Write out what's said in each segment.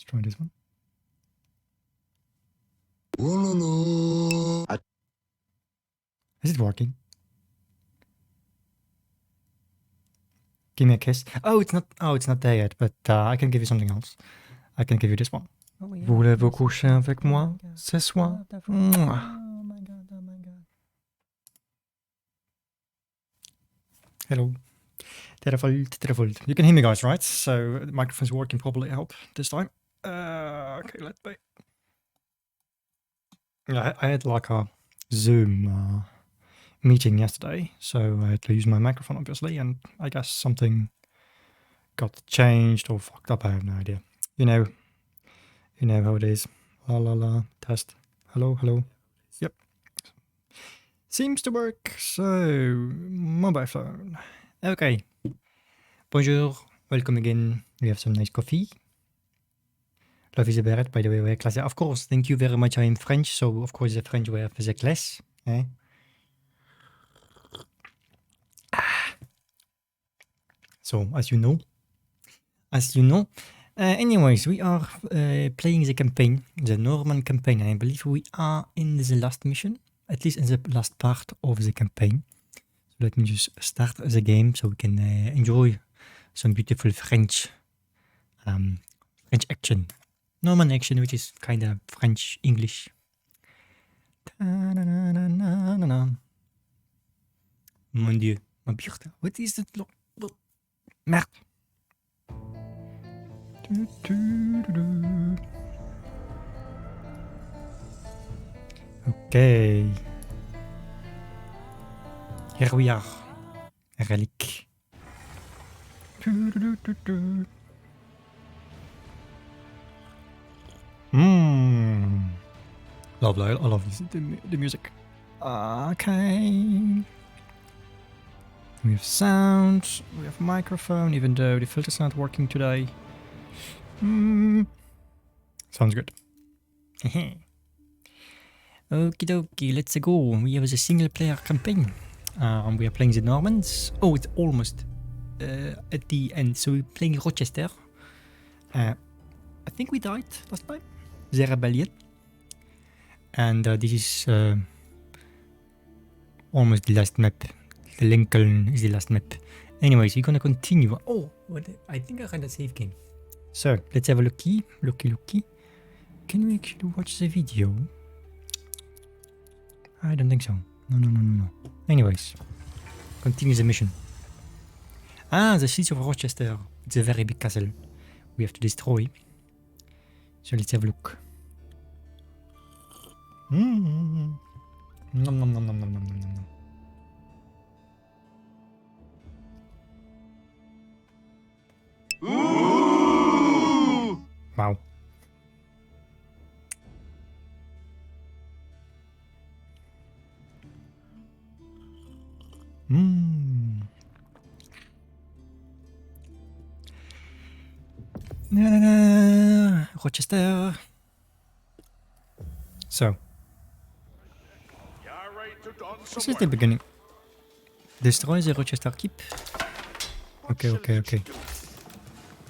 try this one. Is it working? Give me a kiss. Oh, it's not. Oh, it's not there yet. But I can give you something else. I can give you this one. Voulez-vous coucher avec moi ce soir? Mwah. Oh my god, oh my god. Hello. Terrevolt. You can hear me, guys, right? So the microphone's working properly. I hope this time. Okay, let's wait. Yeah, I had like a Zoom meeting yesterday, so I had to use my microphone, obviously, and I guess something got changed or fucked up. I have no idea. You know how it is. La la la. Test. Hello. Yep. Seems to work. So, mobile phone. Okay. Bonjour. Welcome again. We have some nice coffee. Love is a beret, by the way, class. Of course, thank you very much. I am French, so of course the French way of the class. Eh? So, as you know. Anyways, we are playing the campaign, the Norman campaign, and I believe we are in the last mission, at least in the last part of the campaign. So let me just start the game so we can enjoy some beautiful French action. Norman action, which is kind of French English. Mon Dieu, ma bierte. What is that? Merde. Okay. Here we are. Relic. Lovely. I love the music. Okay. We have sound. We have microphone, even though the filter's not working today. Sounds good. Okie dokie, let's go. We have a single player campaign. We are playing the Normans. Oh, it's almost at the end. So we're playing Rochester. I think we died last time. The rebellion. And this is almost the last map. The Lincoln is the last map. Anyways, we're gonna continue. Oh, I think I ran a save game. So, let's have a looky. Can we actually watch the video? I don't think so. No. Anyways, continue the mission. The siege of Rochester. It's a very big castle we have to destroy. So let's have a look. Nom. Wow. Rochester. So. This is the beginning. Destroy the Rochester keep. Okay.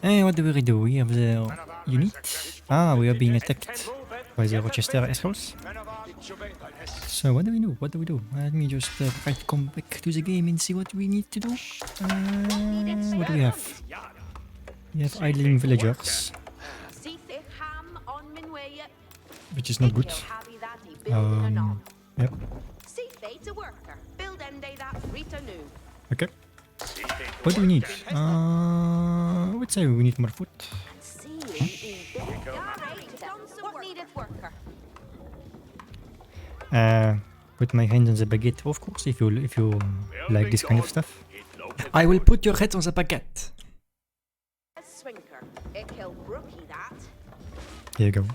Hey, what do we do? We have the unit. We are being attacked by the Rochester assholes. So what do we do? Let me just come back to the game and see what we need to do. What do we have? We have idling villagers, which is not good. Yep. Okay. What do we need? I would say we need more food. Put my hand on the baguette, of course, if you like this kind of stuff. I will put your head on the baguette. Here you go.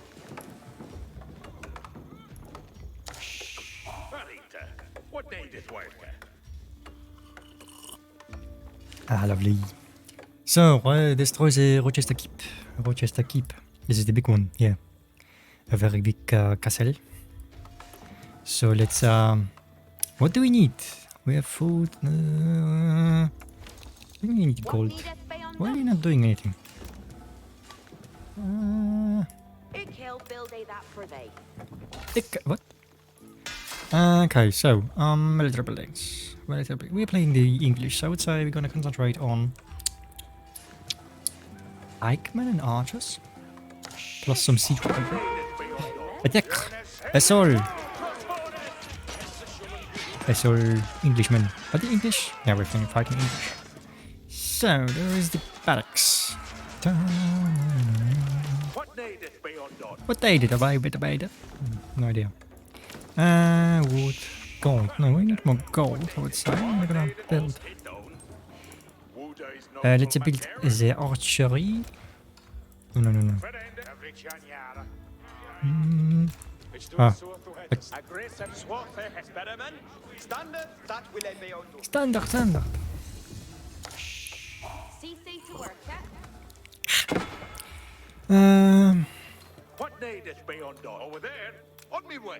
Lovely. So, destroy the Rochester Keep. Rochester Keep. This is the big one, yeah. A very big castle. So let's, what do we need? We have food. We need gold. Why are you not doing anything? What? Okay, so military buildings. We're playing the English, so I would say we're gonna concentrate on pikemen and archers, plus some siege weaponry. Attack! Assault! Assault Englishmen. Are they English? Yeah, we're fighting English. So there is the barracks. What they did? Have I bit about it? No idea. Wood. Gold. No, we need more gold, I would say. We're gonna build. Let's build the archery. No. Ah. Standard.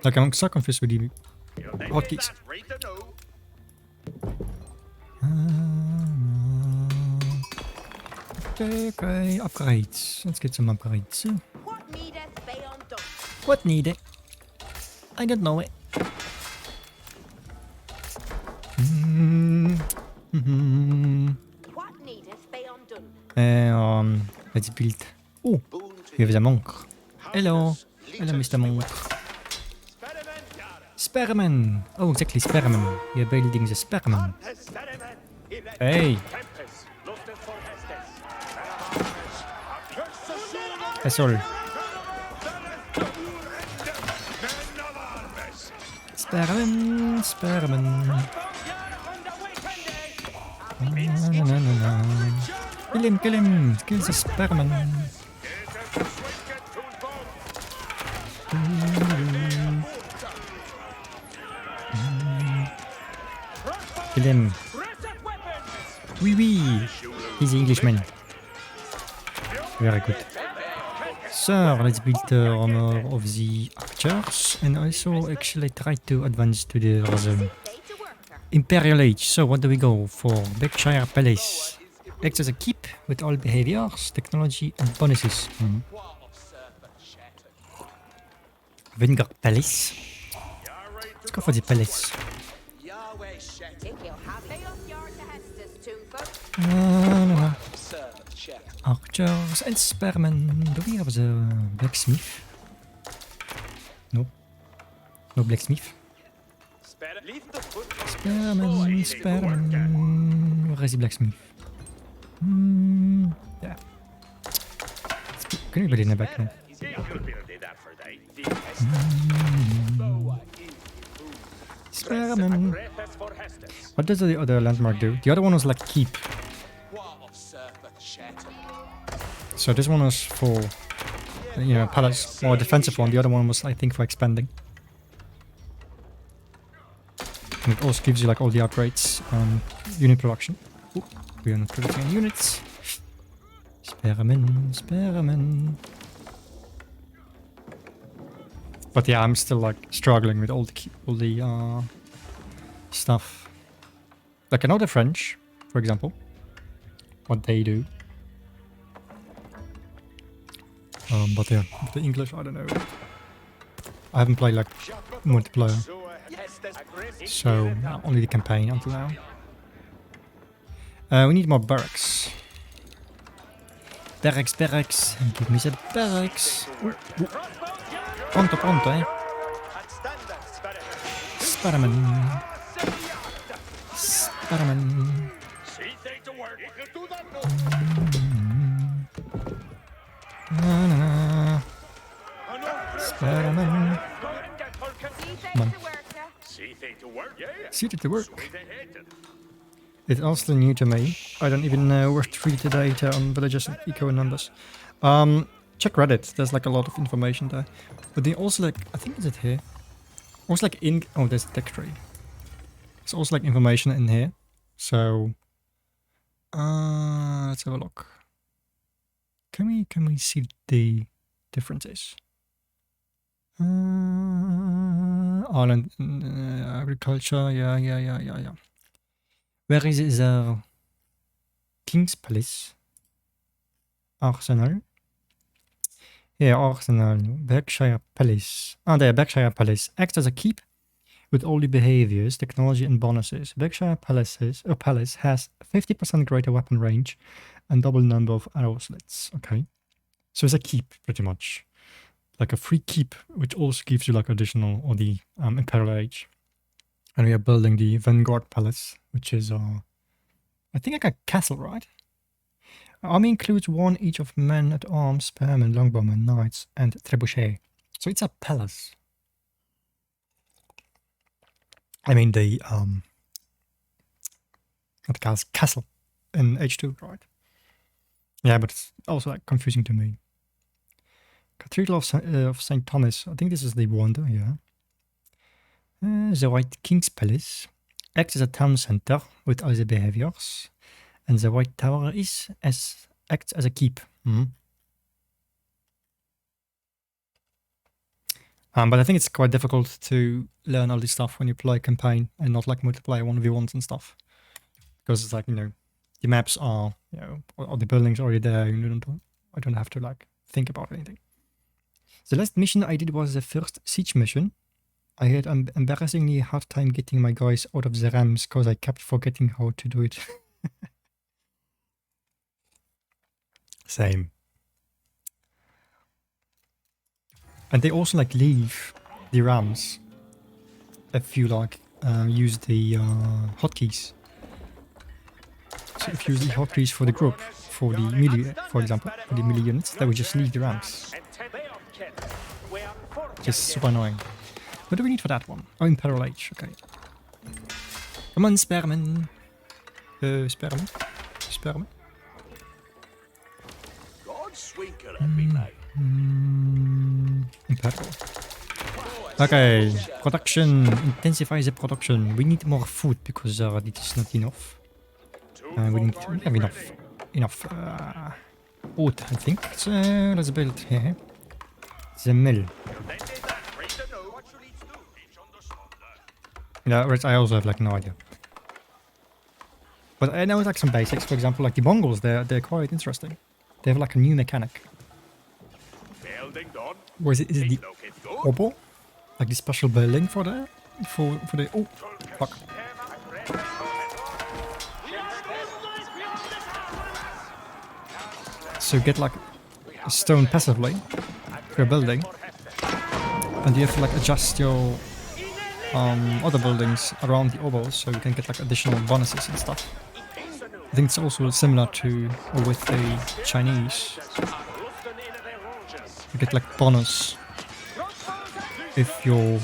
Like I'm so confused with the hotkeys. Okay, upgrades. Let's get some upgrades. What needed? I don't know it. Let's build. Oh, here's a monk. Hello, Mr. Monk. Spearman. Oh, exactly, Spearman. You're building the Spearman. Hey. That's all. Spearman. Kill him. Kill the Spearman. Kill him. Oui. He's the Englishman. Very good. So, let's build the armor of the archers and also actually try to advance to the Imperial Age. So, what do we go for? Berkshire Palace. Acts as a keep with all behaviors, technology and bonuses. Vanguard Palace. Let's go for the palace. Archers and spearmen. Do we have the blacksmith? No. No blacksmith. Spearmen. Where is the blacksmith? Yeah. Can we build in the background? Spearmen. What does the other landmark do? The other one was like keep. So this one was for, palace, or defensive one. The other one was, I think, for expanding. And it also gives you like all the upgrades on unit production. Ooh, we are not producing any units. Spearmen. But yeah, I'm still like struggling with all the stuff. Like I know the French, for example, what they do. But yeah, the English, I don't know. I haven't played like multiplayer, so only the campaign until now. We need more barracks. Barracks. Give me the barracks. Ooh. Pronto, eh? Spearman. Spearman. Come on. See to work. It's also new to me. I don't even know where to read the data on villages and eco and numbers. Check Reddit. There's like a lot of information there. But they also like, I think is it here? Also like there's a tech tree. There's also like information in here. So let's have a look. Can we see the differences? Island agriculture, yeah. Where is the King's Palace? Arsenal. Here, Arsenal, Berkshire Palace. There, Berkshire Palace. Acts as a keep with all the behaviors, technology, and bonuses. Berkshire Palace has 50% greater weapon range and double number of arrow slits. Okay. So it's a keep, pretty much. Like a free keep, which also gives you like additional, or the Imperial Age. And we are building the Vanguard Palace, which is, I think like a castle, right? Army includes one each of men-at-arms, spearmen, longbowmen, knights, and trebuchet. So it's a palace. I mean the castle in H2, right? Yeah, but it's also like confusing to me. Cathedral of St. Thomas. I think this is the wonder, yeah. The White King's Palace acts as a town center with all the behaviors. And the White Tower acts as a keep. But I think it's quite difficult to learn all this stuff when you play campaign and not like multiplayer 1v1s and stuff. Because it's like, the maps are, all the buildings are already there. I don't have to like think about anything. The last mission I did was the first siege mission. I had an embarrassingly hard time getting my guys out of the rams because I kept forgetting how to do it. Same. And they also like leave the rams if you like use the hotkeys. So if you use the hotkeys for the group, for the melee, for example, for the melee units, they would just leave the rams. Just super annoying. What do we need for that one? Oh, Imperial Age, okay. Come on, Spearman. Spearman. Imperial. Okay, production. Intensify the production. We need more food because it is not enough. We have enough wood, I think. So let's build here the mill. Yeah, which I also have like no idea. But I know like some basics. For example, like the Mongols, they're quite interesting. They have like a new mechanic. Or is it the obo? Like the special building for the oh fuck. So you get like a stone passively for a building, and you have to like adjust your other buildings around the obos so you can get like additional bonuses and stuff. I think it's also similar to with the Chinese. You get like bonus if your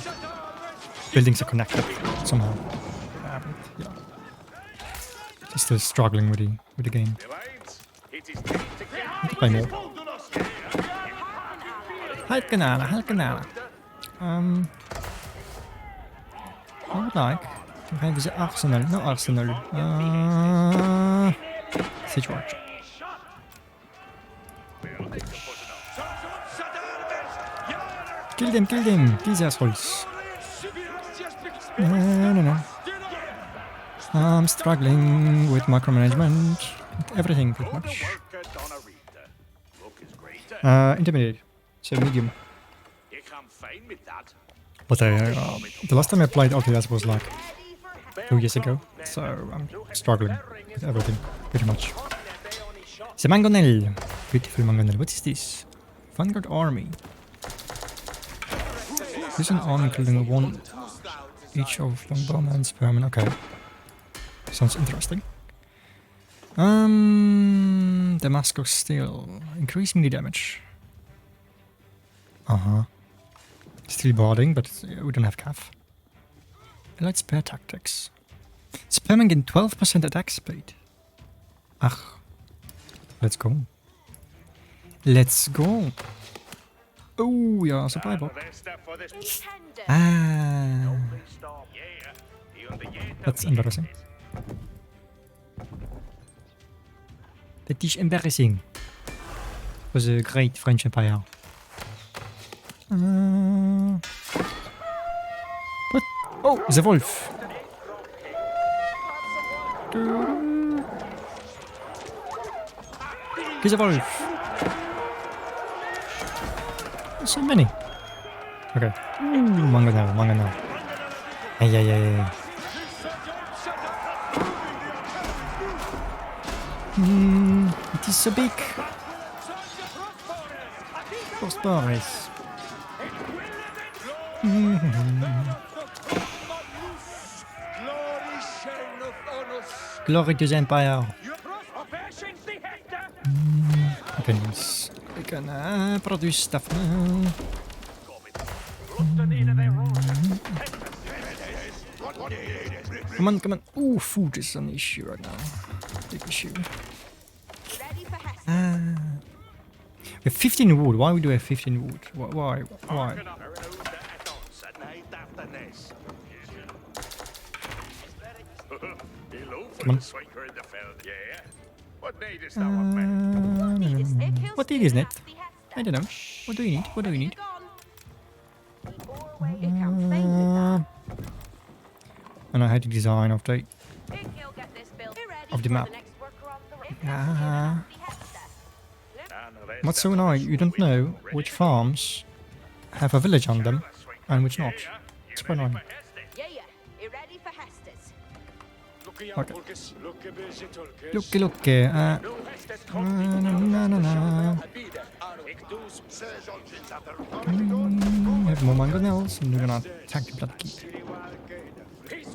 buildings are connected somehow. Yeah. Just still struggling with the game. I need to play more. Halt Kanala. I would like to have the arsenal. No arsenal. Siege watch. Kill them. Kill these assholes. No. I'm struggling with micromanagement. With everything, pretty much. Intermediate. So medium. But the last time I played RTS was like 2 years ago, so I'm struggling with everything, pretty much. The Mangonel. Beautiful Mangonel. What is this? Vanguard Army. This is an army including one each of longbowmen and spearmen. Okay. Sounds interesting. Damascus Steel. Increase melee damage. Still boarding, but we don't have CAF. Allied Spear Tactics. Spearmen gain 12% attack speed. Ach. Let's go. Let's go. Oh, yeah, supply block. That's embarrassing. That is embarrassing. It was a great French Empire. What? Oh, the wolf. Kill the wolf. So many. Okay. Ooh, mangonel. Hey. It is so big. Boris. Glory to the Empire. Okay, nice. We can produce stuff now. Come on. Ooh, food is an issue right now. Big issue. We have 15 wood. Why do we have 15 wood? Why? Come on. What need is it? I don't know. What do you need? And I had the design of the map. What's so annoying? You don't know which farms have a village on them and which not. It's quite annoying. Okay. Look. Have more mangonels and we're gonna attack the blood keep.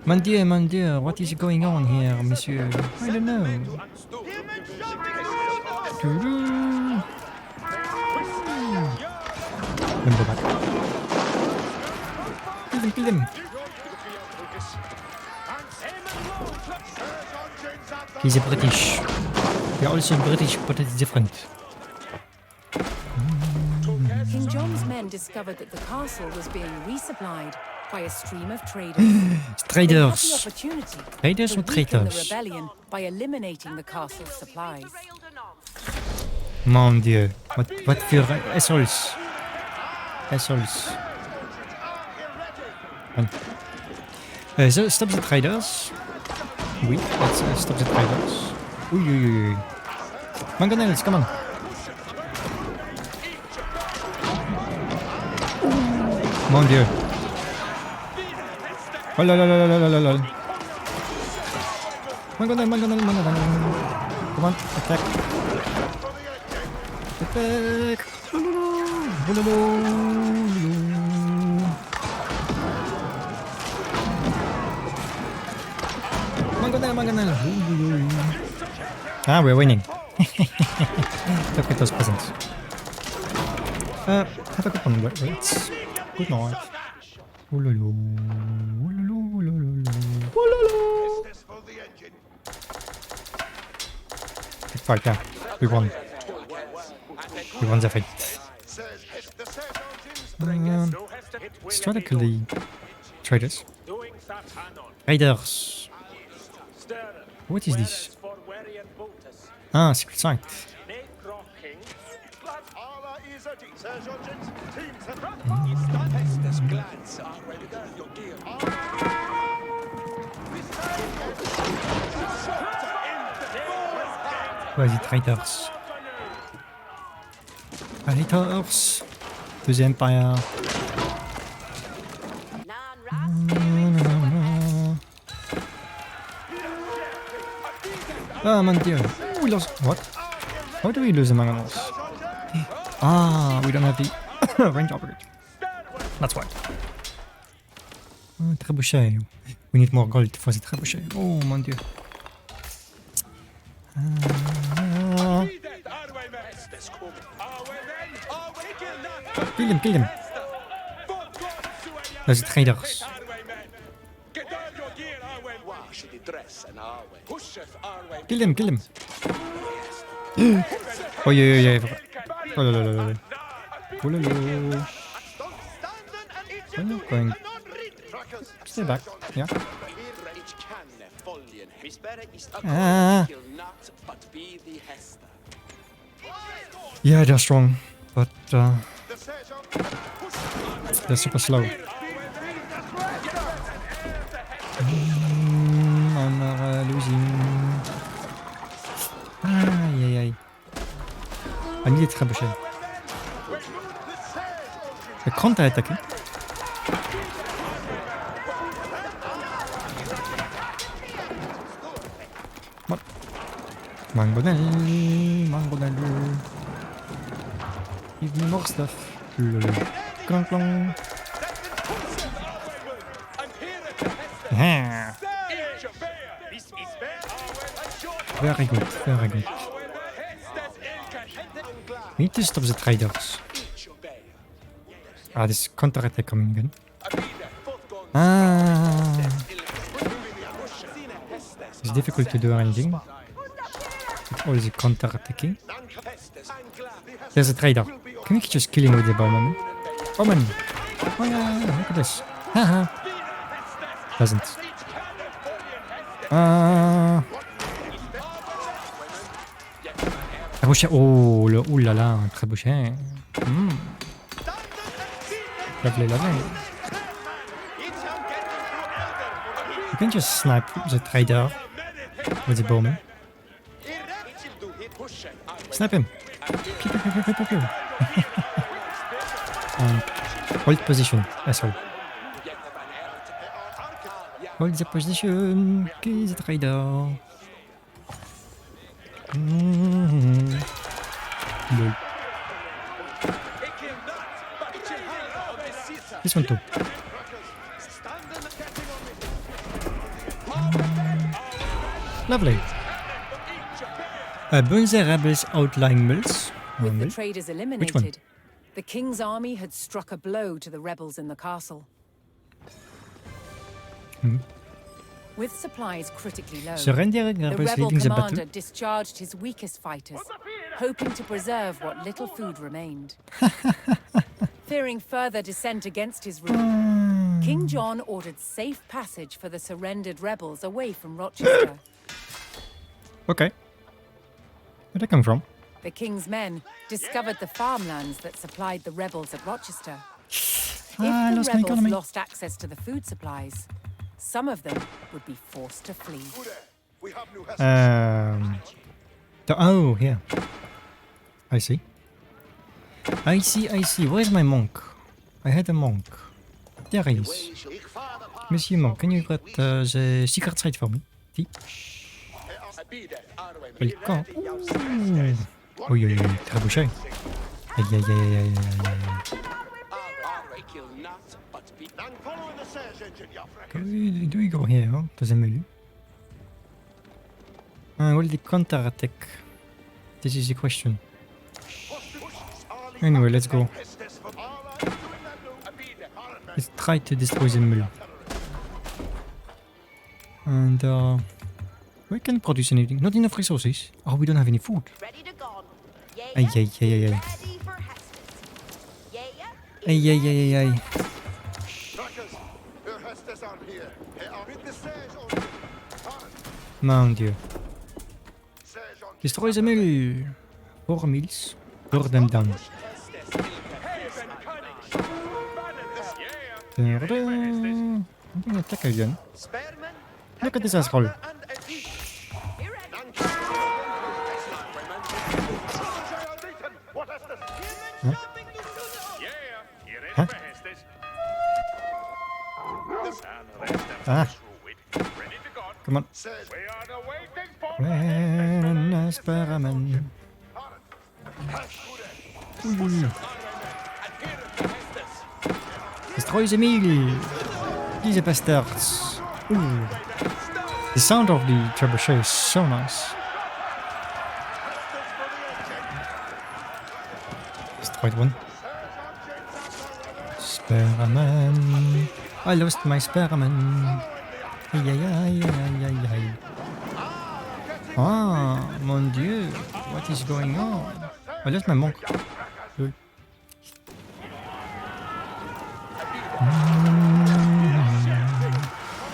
Mon Dieu, what is going on here, monsieur? I don't know. Let me go back. Kill him. He's a British. We're also British, but it's different. King John's men discovered that the castle was being resupplied by a stream of traders. Traders. Traders or traitors? The rebellion by eliminating the castle's supplies. Mon Dieu, what für assholes. So stop the traders. Oui, let's stop the traders. Ooh. Mangonels, come on. Mon Dieu. Oh là. Mangonel. Come on, attack. Mangonel. We're winning. Look at those peasants. Have a good one, wait. Good night. Big fight, yeah. We won the fight. Let's try to kill the traders. What is this? Secret site. Vas-y, traitors. To the Empire. Mon Dieu. We lost. What? How do we lose the mangonels? We don't have the range upgrade. That's why. Trebuchet. We need more gold for the trebuchet. Oh, mon Dieu. Kill him. Those traders. Kill him. Oh yeah. Oh no. Going. Stay back. Yeah. Yeah, they're strong, but they're super slow. I'm losing. I need a trebuchet. Je counter-attaquer. What? Mangonel. Give me more stuff. Clong clong. Yeah. Very good. We need to stop the traders. Ah, this counter-attack coming again. Ah. It's difficult to do anything. With all the counter-attacking. There's a trader. Can we just kill him with the bowman? Bowman! Oh yeah, look at this. Haha. Doesn't. Trébuchet. Oh, ouh là là, un trébuchet. Lovely. You can just snipe the trader with the bowman. Snipe him. Pew. Hold position, asshole. Hold the position. Kill the trader. Lol. This one too. Lovely. Burn the rebels' outlying mills. With the traders Which one? eliminated, the king's army had struck a blow to the rebels in the castle. With supplies critically low, Surrendering the rebels rebel leading the commander battle. discharged his weakest fighters, hoping to preserve what little food remained. Fearing further descent against his rule, King John ordered safe passage for the surrendered rebels away from Rochester. Okay. Where'd that come from? The king's men discovered the farmlands that supplied the rebels at Rochester. If I the lost my rebels economy. lost access to the food supplies, some of them would be forced to flee. Oh, here. I see. Where's my monk? I had a monk. There he is. Monsieur Monk, can you get the secret site for me? See? Welcome. Oei, trebuchet. Ai. Do we go here, huh? To the menu? Will the counter-attack? This is the question. Anyway, let's go. Let's try to destroy the mill. And we can produce anything. Not enough resources. Oh, we don't have any food. Ay. Mon Dieu. Destroy the mill. 4 mills. Burn them down. I'm gonna attack again. Look at this asshole. Huh? Ah. Come on. Experiment. Destroy the mill. These bastards. Ooh. The sound of the trebuchet is so nice. Destroyed one. Experiment. I lost my experiment. Ay. Ah, mon Dieu. What is going on? I lost my monk. Lol.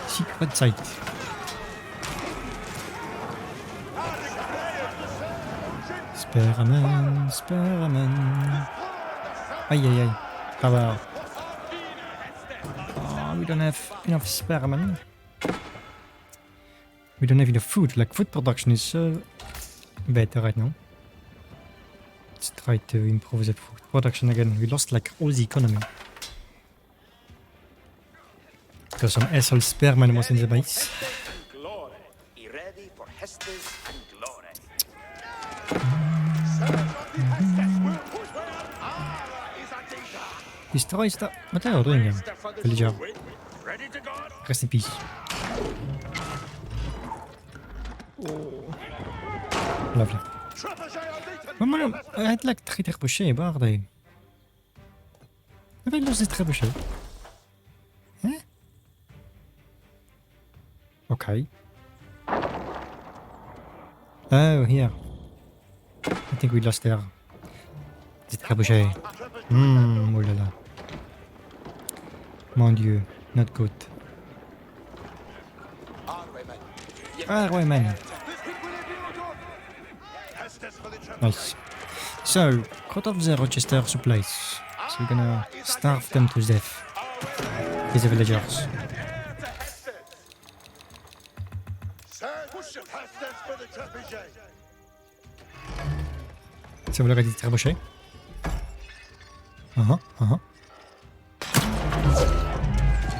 Secret site. Experiment. Ay. Power. Oh, we don't have enough experiment. We don't have enough food. Like, food production is better right now. Let's try to improve the food production again. We lost like all the economy. Because some asshole spearman was in the base. Destroy stuff. What are you doing here? Villager. Rest in peace. Oh. Lovely. I had like 3 trebuchets, where are they? Have I lost this trebuchet? Huh? Okay. Oh, here. I think we lost there. The trebuchet. Oh là là. Mon Dieu, not good. Arrowman. Nice. So, cut off the Rochester supplies. So we're gonna starve them to death. These are villagers. So we look at the trebuchet.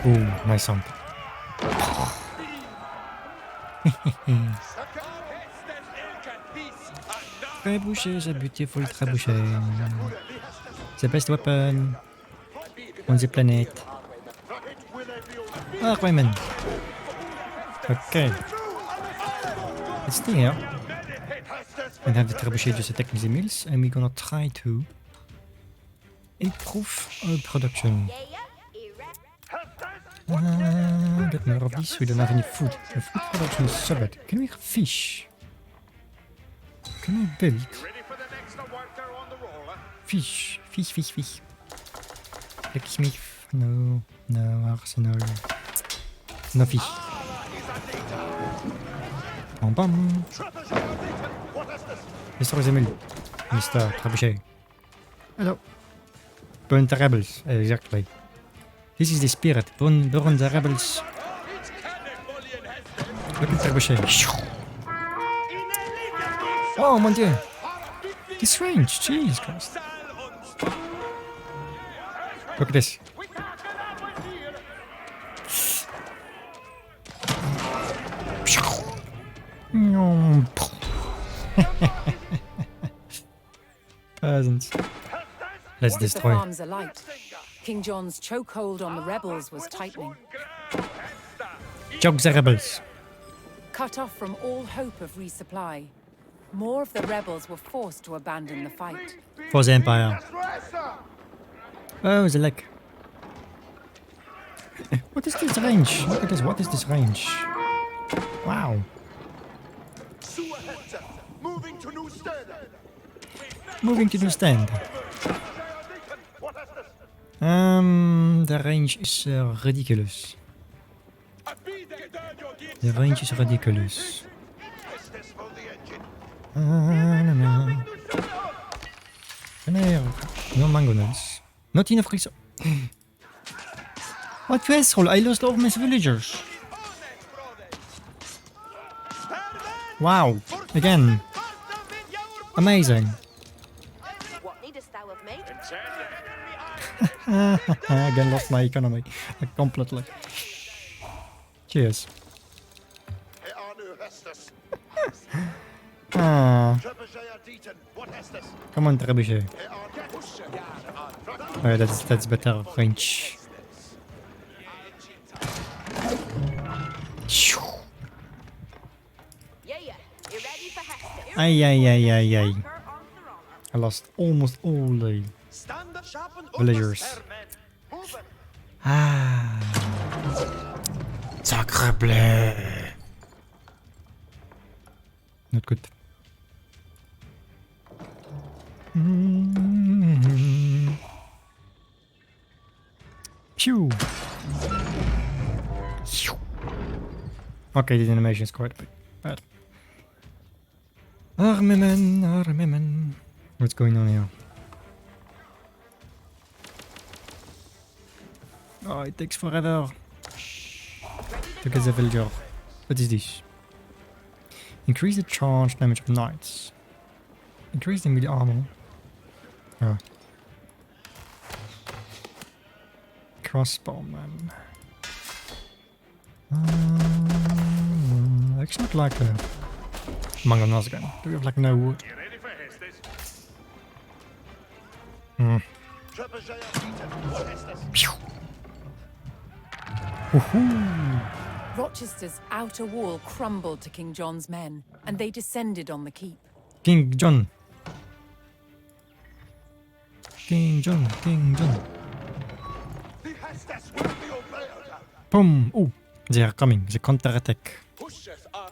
Oh, nice sound. Trebuchet is a beautiful trebuchet. The best weapon on the planet. Ah, women. Okay. Let's stay here. And have the trebuchet just attacking the mills, and we're gonna try to improve our production. Get more of these. We don't have any food. The food production is so bad. Can we have fish? Can I build? Fish. Fish. Blacksmith. No. Arsenal. No fish. Bam. Destroy the mill. Mr. Trebuchet. Hello. Burn the rebels. Exactly. This is the spirit. Burn the rebels. Look at Trebuchet. Oh mon dieu. This range. Jesus Christ. Look at this. Peasants. Let's destroy. The farms alight. King John's chokehold on the rebels was tightening. Choke the rebels. Cut off from all hope of resupply, more of the rebels were forced to abandon the fight. For the Empire. Oh, the leg. What is this range? Look at this. What is this range? Wow. Moving to new stand. The range is ridiculous. The range is ridiculous. No mango nuts. Not enough resource. What asshole? I lost all my villagers. Wow. Again. Amazing. Again lost my economy. Completely. Cheers. Come on, trebuchet. Oh, that's better range. Ay. I lost almost all the villagers. Sacre bleu. Not good. Phew. Okay, the animation is quite bad. Armemen. What's going on here? Oh, it takes forever. Look at the villager. What is this? Increase the charge damage of knights. Increase the melee armor. Oh. Crossbowman. It's not like a mangonels again. Do we have like no wood? You ready for Hestes? Hmm. Woohoo! Rochester's outer wall crumbled to King John's men, and they descended on the keep. King John. King John. King John. The Hestes will be obeyed. Boom! Oh, they are coming. The counter-attack. Pusheth our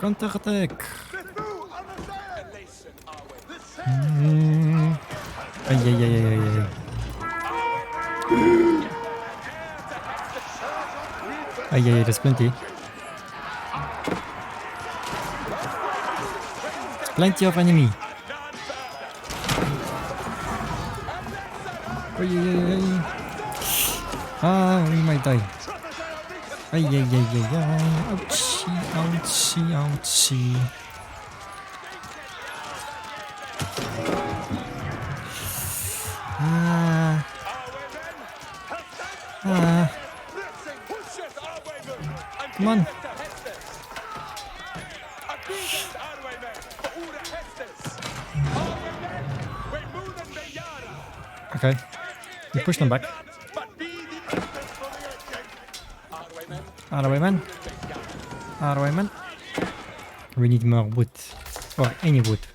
Counter-attack! Elation our way. Ay, ay, ay, ay, ay, ay. Ay, ay, ay, there's plenty. Plenty of enemy. Ay, ay, ay, ay. Ah, we might die. Ay, ay, ay, ay, ay. Ouchie, ouchie, ouchie. Ah. Ah. Come on. Okay. You push them back. Out of the way, man. Out of the way, man. We need more wood. Or any wood.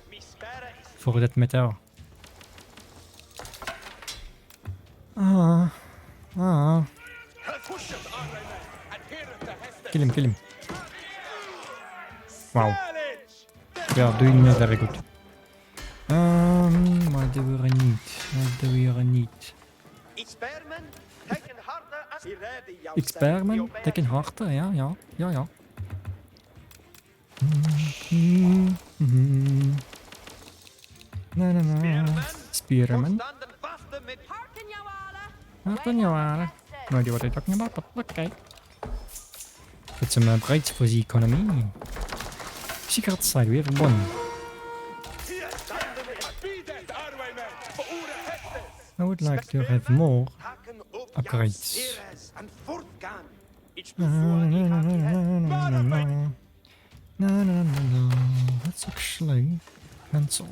For that metal. Ah. Ah. Kill him, kill him. Wow. We are doing very good. What do we need? What do we need? Experiment taken harder, ja, ja, ja, ja. Na, na, na. Spearman. Harten, ja. No idea what they're talking about, but okay. Put some upgrades for the economy. Secret side, we have one. I would like to have more upgrades. No. Let's actually cancel.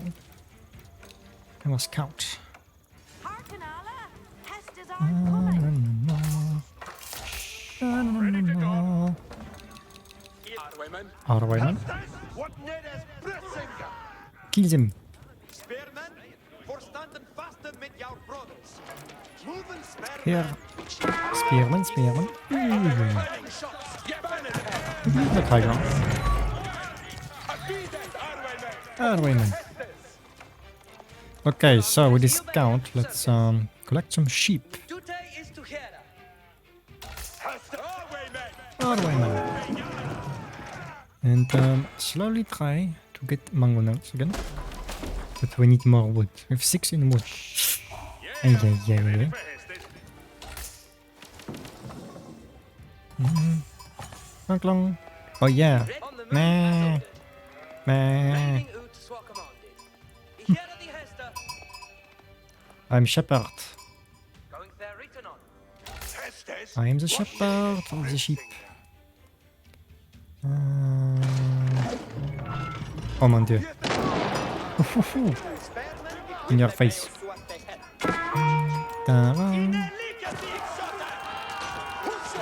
I must count. Out of the way, man. Kill them. Here. Spearman. Look high ground. Out of the way, man. Okay, so with this count, let's collect some sheep. Out of the way, man. And slowly try to get mango nuts again. But we need more wood. We have 6 in wood. Yeah. Long. Oh yeah. Meh. I'm shepherd. I am the shepherd of the sheep. Oh mon dieu. In your face. Ta-da.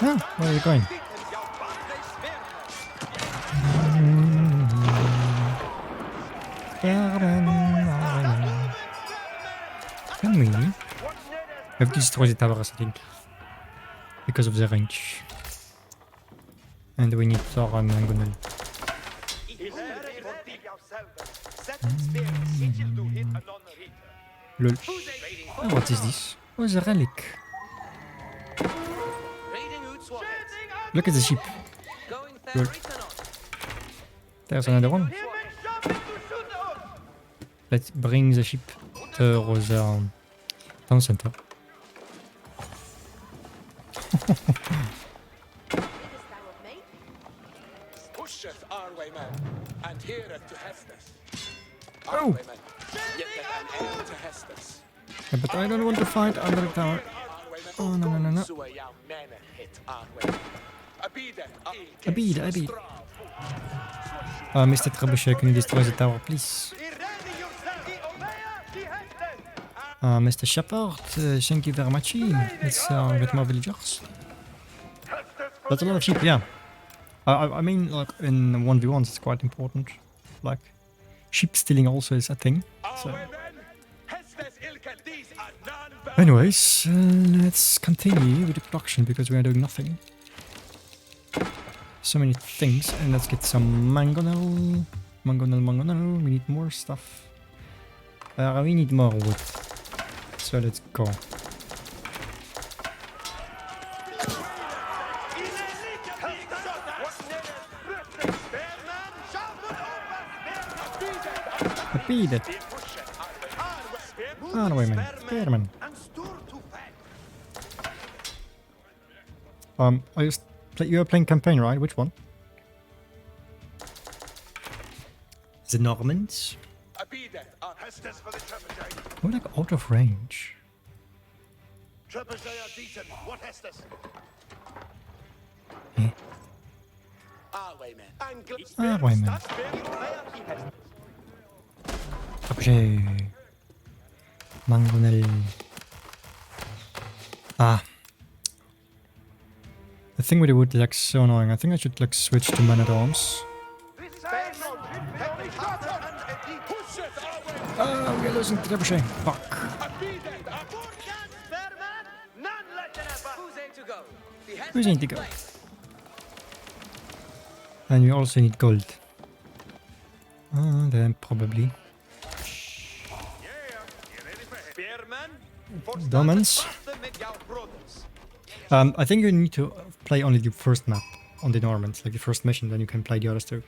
Ah, where are we going? Can we have to destroy the towers, I think, because of the range. And we need Thor and Mangonel. Lol. Oh, what is this? Oh, it's a relic. Look at the sheep. Lol. There's another one. Let's bring the sheep to the town center. Pusheth our way, man, and heareth to Hestes. Oh! Yeah, but I don't want to fight under the tower. Oh, no, no, no, no. Abide. Mr. Trebuchet, can you destroy the tower, please? Mr. Shepherd, thank you very much. Let's get more villagers. That's a lot of sheep, yeah. I mean, like, in 1v1s, it's quite important. Like, sheep stealing also is a thing. So. Anyways, let's continue with the production because we are doing nothing. So many things, and let's get some mangonel. Mangonel. We need more stuff. We need more wood. So let's go. Beat it. Out of the way, man. Spearman. You are playing campaign, right? Which one? The Normans? Oh, like out of range. Eh. Arwayman. Objet. Mangonel. The thing with the wood is like so annoying. I think I should like switch to man-at-arms. We're losing to Trebuchet. Fuck. Who's in to go? And we also need gold. Then probably. Diamonds. I think you need to play only the first map on the Normans, like the first mission, then you can play the others too.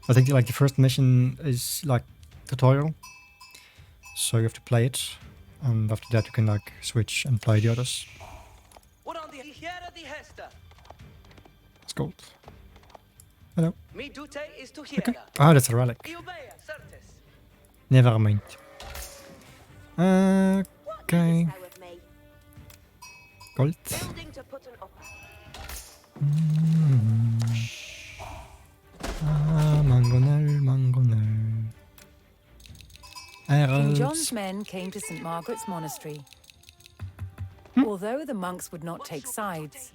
I think like the first mission is like tutorial, so you have to play it, and after that you can like switch and play the others. It's gold. Hello. Okay. Oh, that's a relic. Never mind. Okay. Gold. Mangonel. King John's men came to St. Margaret's Monastery. Although the monks would not take sides,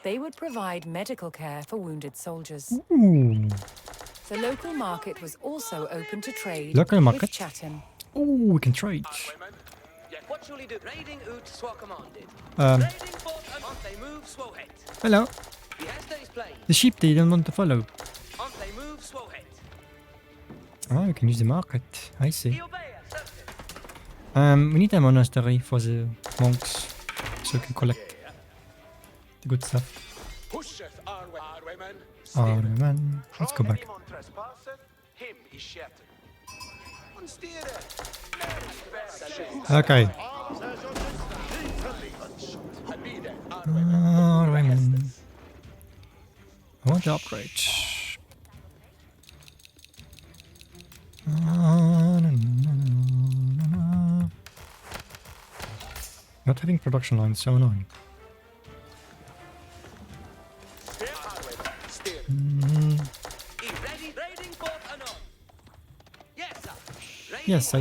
they would provide medical care for wounded soldiers. Ooh. The local market was also open to trade Local market? with Chatham. Oh, we can trade. Hello. The sheep they don't want to follow. Oh, we can use the market. I see. We need a monastery for the monks, so we can collect the good stuff. Arwayman. Let's go back. Okay. Arwayman. I want to upgrade. Not having production lines so annoying. Yes, sir.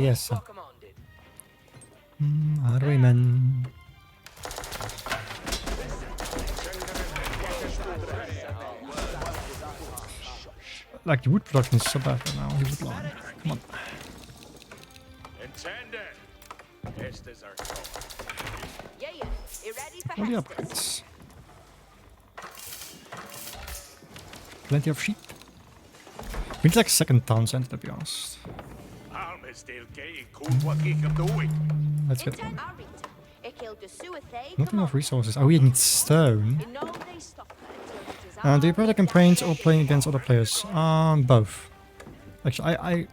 Arwayman. Like the wood production is so bad right now. The wood line. Come on. All the upgrades. Plenty of sheep. We need like second town center to be honest. Let's get one. Not enough resources. Oh, we need stone. Do you play the campaigns or playing against other players? Both. Actually, I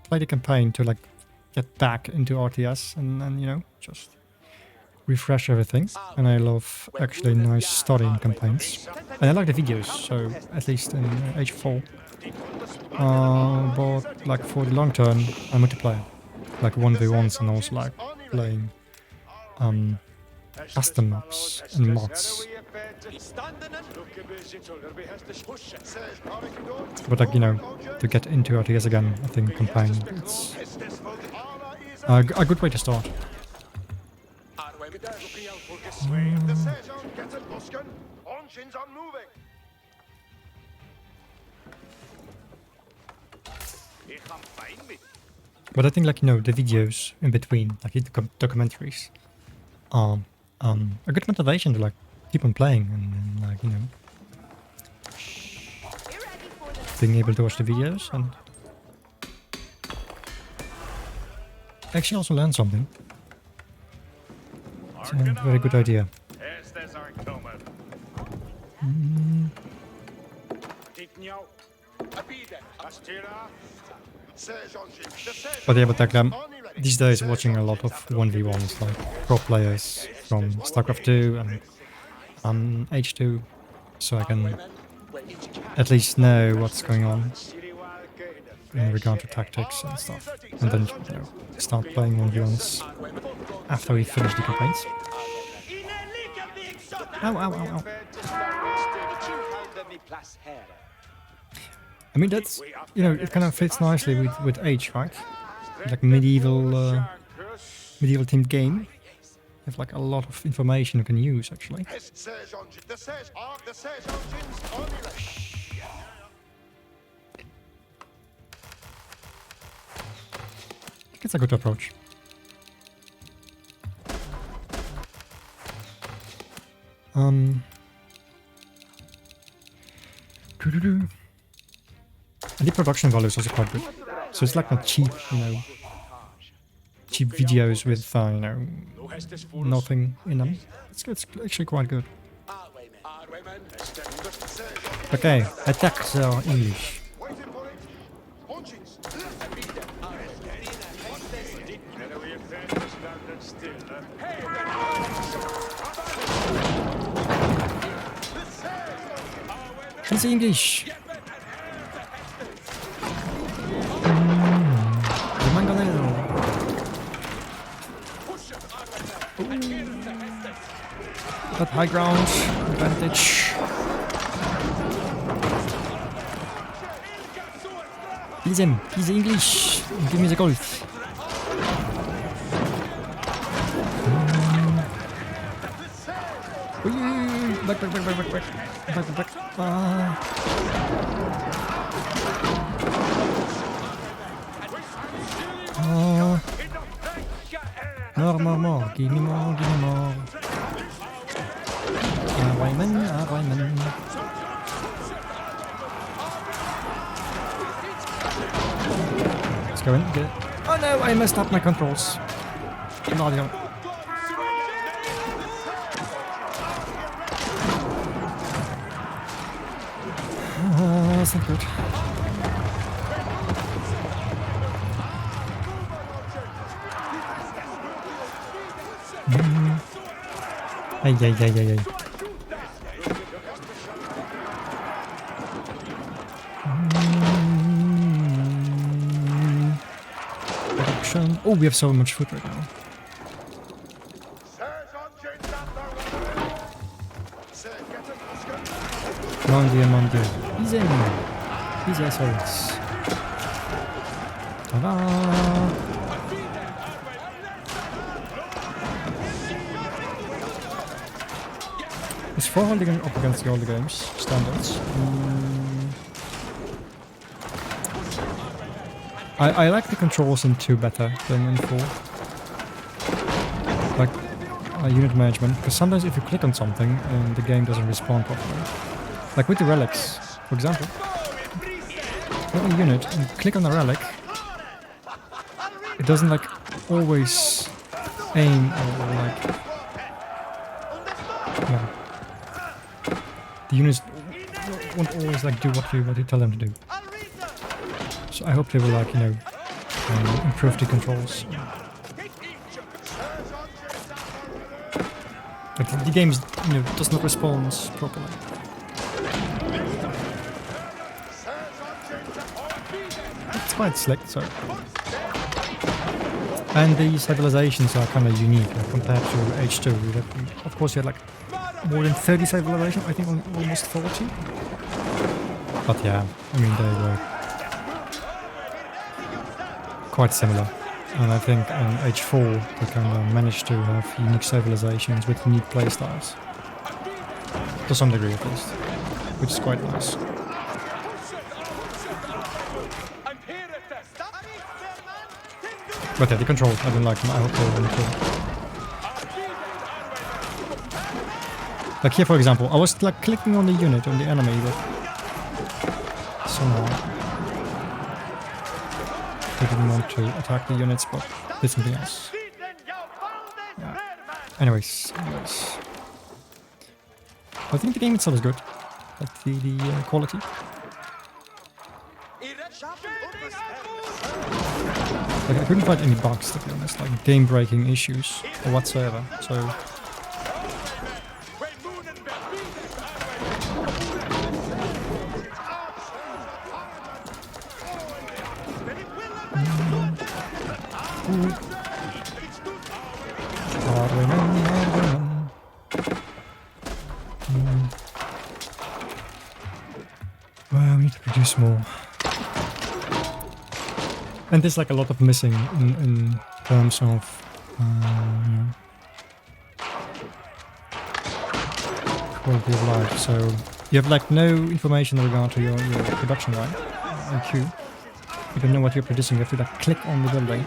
play the campaign to like get back into RTS and you know, just refresh everything. And I love actually nice story in campaigns. And I like the videos, so at least in Age 4. but like for the long term, I multiplayer, like 1v1s and also like playing custom maps and mods. But like, you know, to get into RTS again, I think campangne it's a good way to start. But I think, like, you know, the videos in between, like the documentaries, are a good motivation to like keep on playing and like, you know, being able to watch the videos and actually also learn something. It's a very good idea. But yeah, but like these days watching a lot of 1v1s, like pro players from StarCraft 2 and H2, so I can at least know what's going on in regard to tactics and stuff, and then, you know, start playing 1v1s after we finish the campaigns. Ow, ow, ow, ow. I mean, that's, you know, it kind of fits nicely with Age, right? Like medieval themed game. You have like a lot of information you can use actually. I think it's a good approach. And the production value is also quite good. So it's like not cheap, you know, cheap videos with, you know, nothing in them. It's actually quite good. Okay, attacks are English. It's English. Got high ground advantage. Please him, he's English. Give me the gold. Back. More. Give me more. Highwayman. Let's go in, get it. Oh no, I messed up my controls. Bloody hell. That's not good. Hey. Oh, we have so much food right now. Mon Dieu. Easy assholes. Ta-da! Is 4 holding up against the older games standards? I like the controls in 2 better than in 4. Like unit management, because sometimes if you click on something the game doesn't respond properly. Like with the relics, for example. You have a unit and click on the relic, it doesn't like always aim or like, yeah. The units won't always like do what you tell them to do. So I hope they will, like, you know, improve the controls. Like the game, you know, does not respond properly. quite slick, so. And the civilizations are kind of unique compared to H2. Of course, you had like more than 30 civilizations, I think almost 40. But yeah, I mean, they were quite similar. And I think in H4, they kind of managed to have unique civilizations with unique playstyles. To some degree, at least. Which is quite nice. But yeah, the controls, I didn't like them. I hope they were cool. Like here, for example, I was like clicking on the unit, on the enemy, but somehow I didn't want to attack the units, but did something else. Yeah. Anyways. I think the game itself is good. Like the quality. Like I couldn't find any bugs, to be honest, like game-breaking issues or whatsoever. So. Well, we need to produce more. And there's like a lot of missing in terms of quality of life. So you have like no information in regard to your production line, IQ. You don't know what you're producing. You have to like click on the building,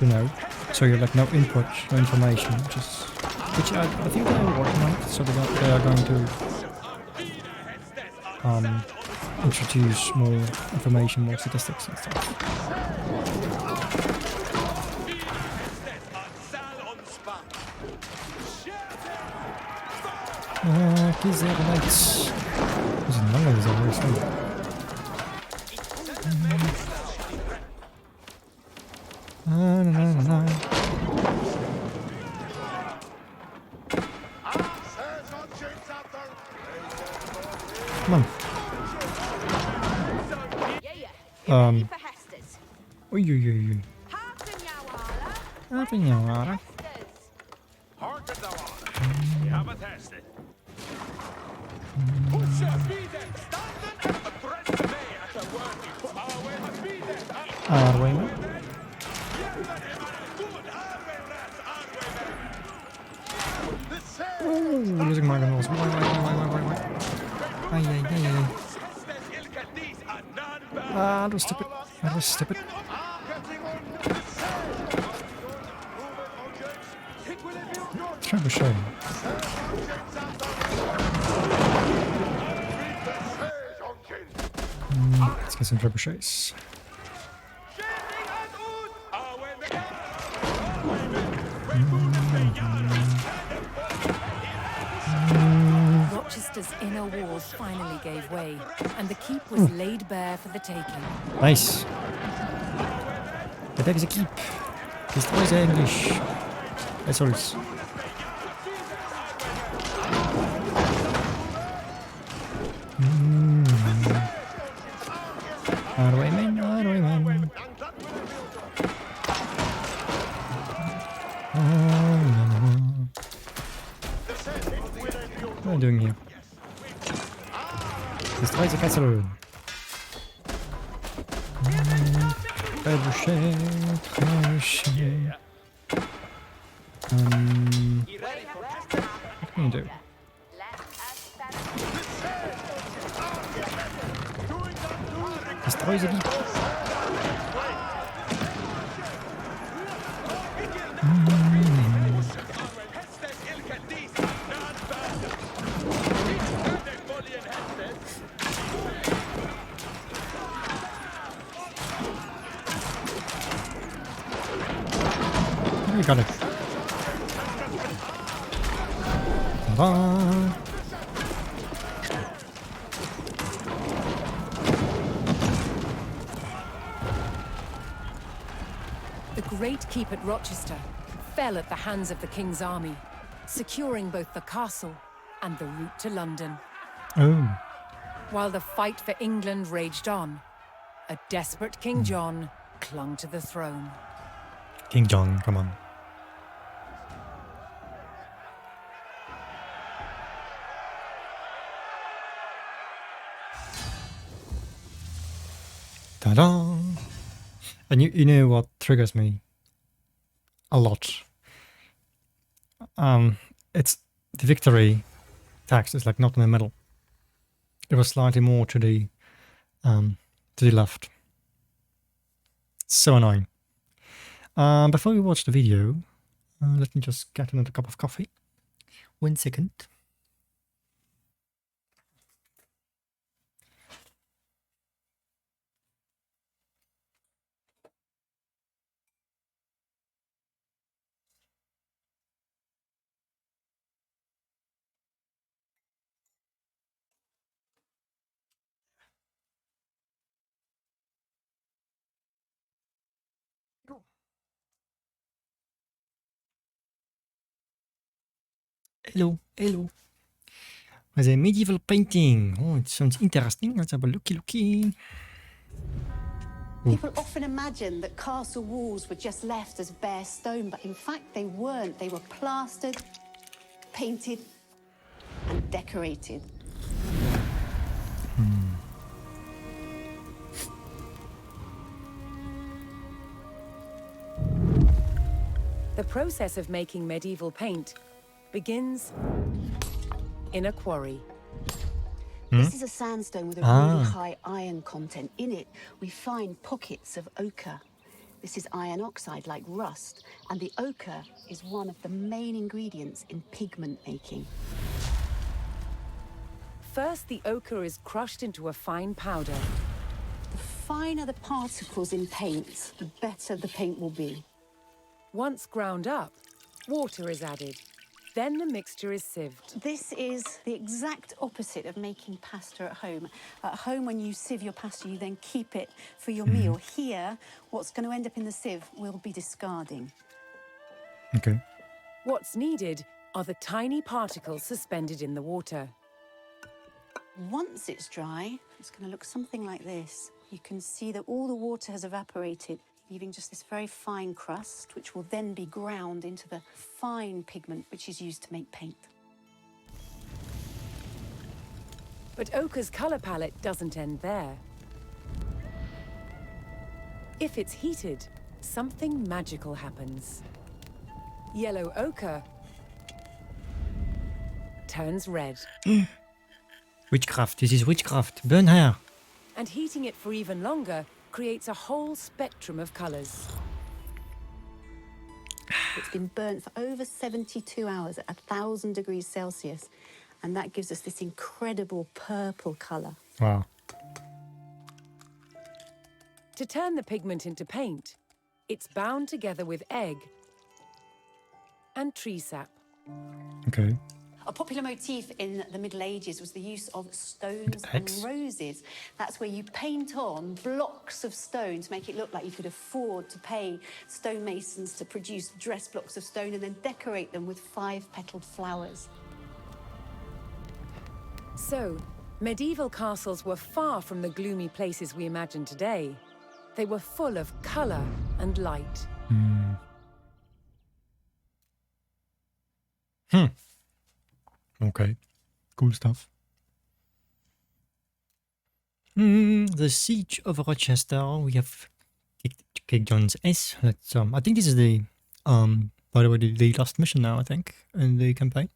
you know. So you have like no input, no information, which I think they are working on it. So they are going to introduce more information, more statistics and stuff. Knights. There's another one over here. Come on. Oi. Losing my gunnels. Why? Ay. That was stupid. Trebuchet. Let's get some trebuchets. Rochester's inner walls finally gave way, and the keep was laid bare for the taking. Nice. That is a keep. Destroy the English. Sorry. Highwayman. What am I doing here? Destroy the castle. Trebuchet. What can you do? Destroy the keep. You got it. Ta-da! The great keep at Rochester fell at the hands of the king's army, securing both the castle and the route to London. Oh. While the fight for England raged on, A desperate King John clung to the throne. King John, come on. Ta-da! And you know what triggers me a lot? It's the victory text is like not in the middle. It was slightly more to the left. So annoying. Before we watch the video, let me just get another cup of coffee. 1 second. Hello, hello. There's a medieval painting. Oh, it sounds interesting. Let's have a looky. People often imagine that castle walls were just left as bare stone, but in fact they weren't. They were plastered, painted, and decorated. The process of making medieval paint begins in a quarry. This is a sandstone with a really high iron content. In it, we find pockets of ochre. This is iron oxide, like rust, and the ochre is one of the main ingredients in pigment making. First, the ochre is crushed into a fine powder. The finer the particles in paint, the better the paint will be. Once ground up, water is added. Then the mixture is sieved. This is the exact opposite of making pasta at home. At home, when you sieve your pasta, you then keep it for your meal. Here, what's going to end up in the sieve will be discarding. Okay. What's needed are the tiny particles suspended in the water. Once it's dry, it's going to look something like this. You can see that all the water has evaporated, leaving just this very fine crust, which will then be ground into the fine pigment which is used to make paint. But ochre's colour palette doesn't end there. If it's heated, something magical happens. Yellow ochre turns red. Witchcraft. This is witchcraft. Burn her. And heating it for even longer creates a whole spectrum of colours. It's been burnt for over 72 hours at 1,000 degrees Celsius, and that gives us this incredible purple colour. Wow. To turn the pigment into paint, it's bound together with egg and tree sap. Okay. A popular motif in the Middle Ages was the use of stones and Eggs? roses. That's where you paint on blocks of stone to make it look like you could afford to pay stonemasons to produce dress blocks of stone and then decorate them with 5-petaled flowers. So, medieval castles were far from the gloomy places we imagine today. They were full of colour and light. Okay. Cool stuff. The Siege of Rochester. We have King John's S. Let's I think this is the by the way the last mission now, I think, in the campaign.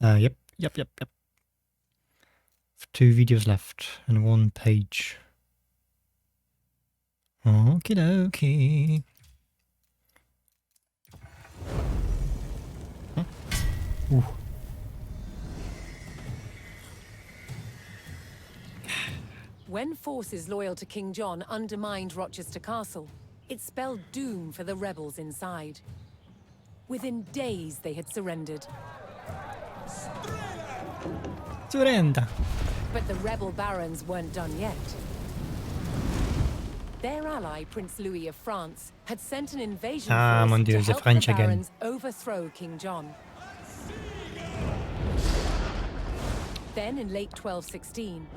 Yep. 2 videos left and 1 page. Okie dokie. Ooh. When forces loyal to King John undermined Rochester Castle, it spelled doom for the rebels inside. Within days, they had surrendered. Surrender. But the rebel barons weren't done yet. Their ally, Prince Louis of France, had sent an invasion force mon Dieu, to the help French the again. barons overthrow King John. Then in late 1216,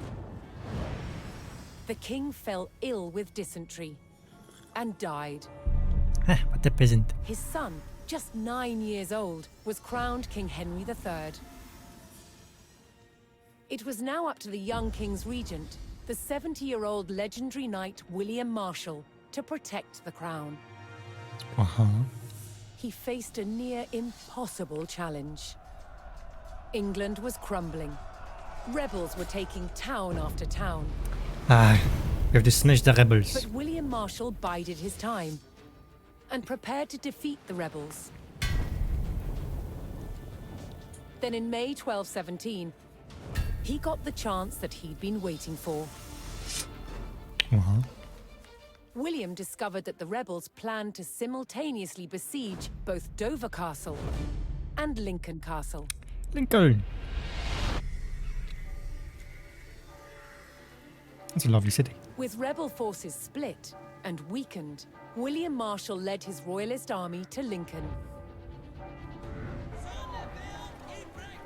the king fell ill with dysentery and died. What a peasant. His son, just 9 years old, was crowned King Henry III. It was now up to the young king's regent, the 70-year-old legendary knight William Marshal, to protect the crown. He faced a near impossible challenge. England was crumbling. Rebels were taking town after town. We have to smash the rebels. But William Marshal bided his time and prepared to defeat the rebels. Then in May 1217, he got the chance that he'd been waiting for. William discovered that the rebels planned to simultaneously besiege both Dover Castle and Lincoln Castle. Lincoln. It's a lovely city. With rebel forces split and weakened, William Marshal led his royalist army to Lincoln.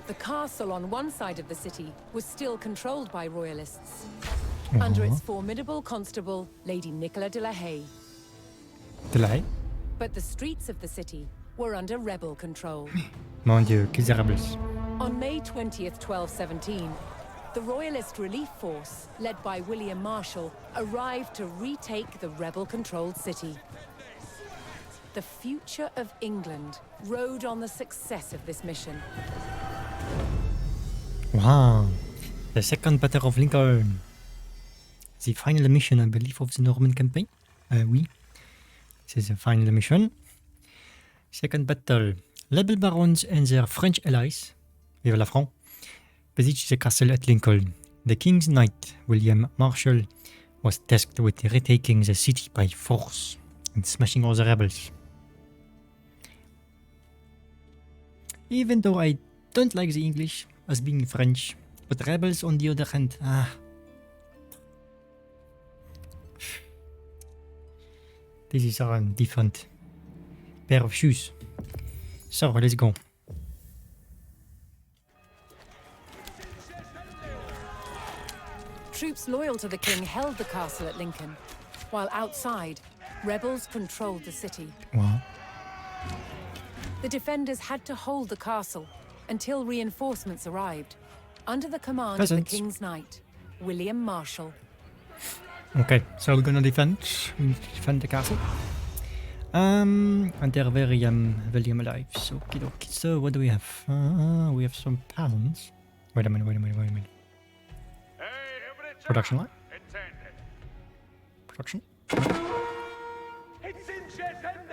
The castle on one side of the city was still controlled by royalists, under its formidable constable, Lady Nicola de la Haye. Delay. But the streets of the city were under rebel control. Mon Dieu, qu'ils rebels. On May 20th, 1217, the Royalist Relief Force, led by William Marshal, arrived to retake the rebel-controlled city. The future of England rode on the success of this mission. Wow. The second battle of Lincoln. The final mission, I believe, of the Norman campaign. Oui. This is the final mission. Second battle. Rebel barons and their French allies, vive la France, besieged the castle at Lincoln. The king's knight, William Marshal, was tasked with retaking the city by force and smashing all the rebels. Even though I don't like the English as being French, but rebels on the other hand, this is a different pair of shoes. So, let's go. Troops loyal to the king held the castle at Lincoln, while outside, rebels controlled the city. Wow. The defenders had to hold the castle until reinforcements arrived, under the command of Peasants. the king's knight, William Marshal. Okay, so we're gonna defend the castle. And they're very William alive. So, okie. So, what do we have? We have some talents. Wait a minute. Production line? Production? We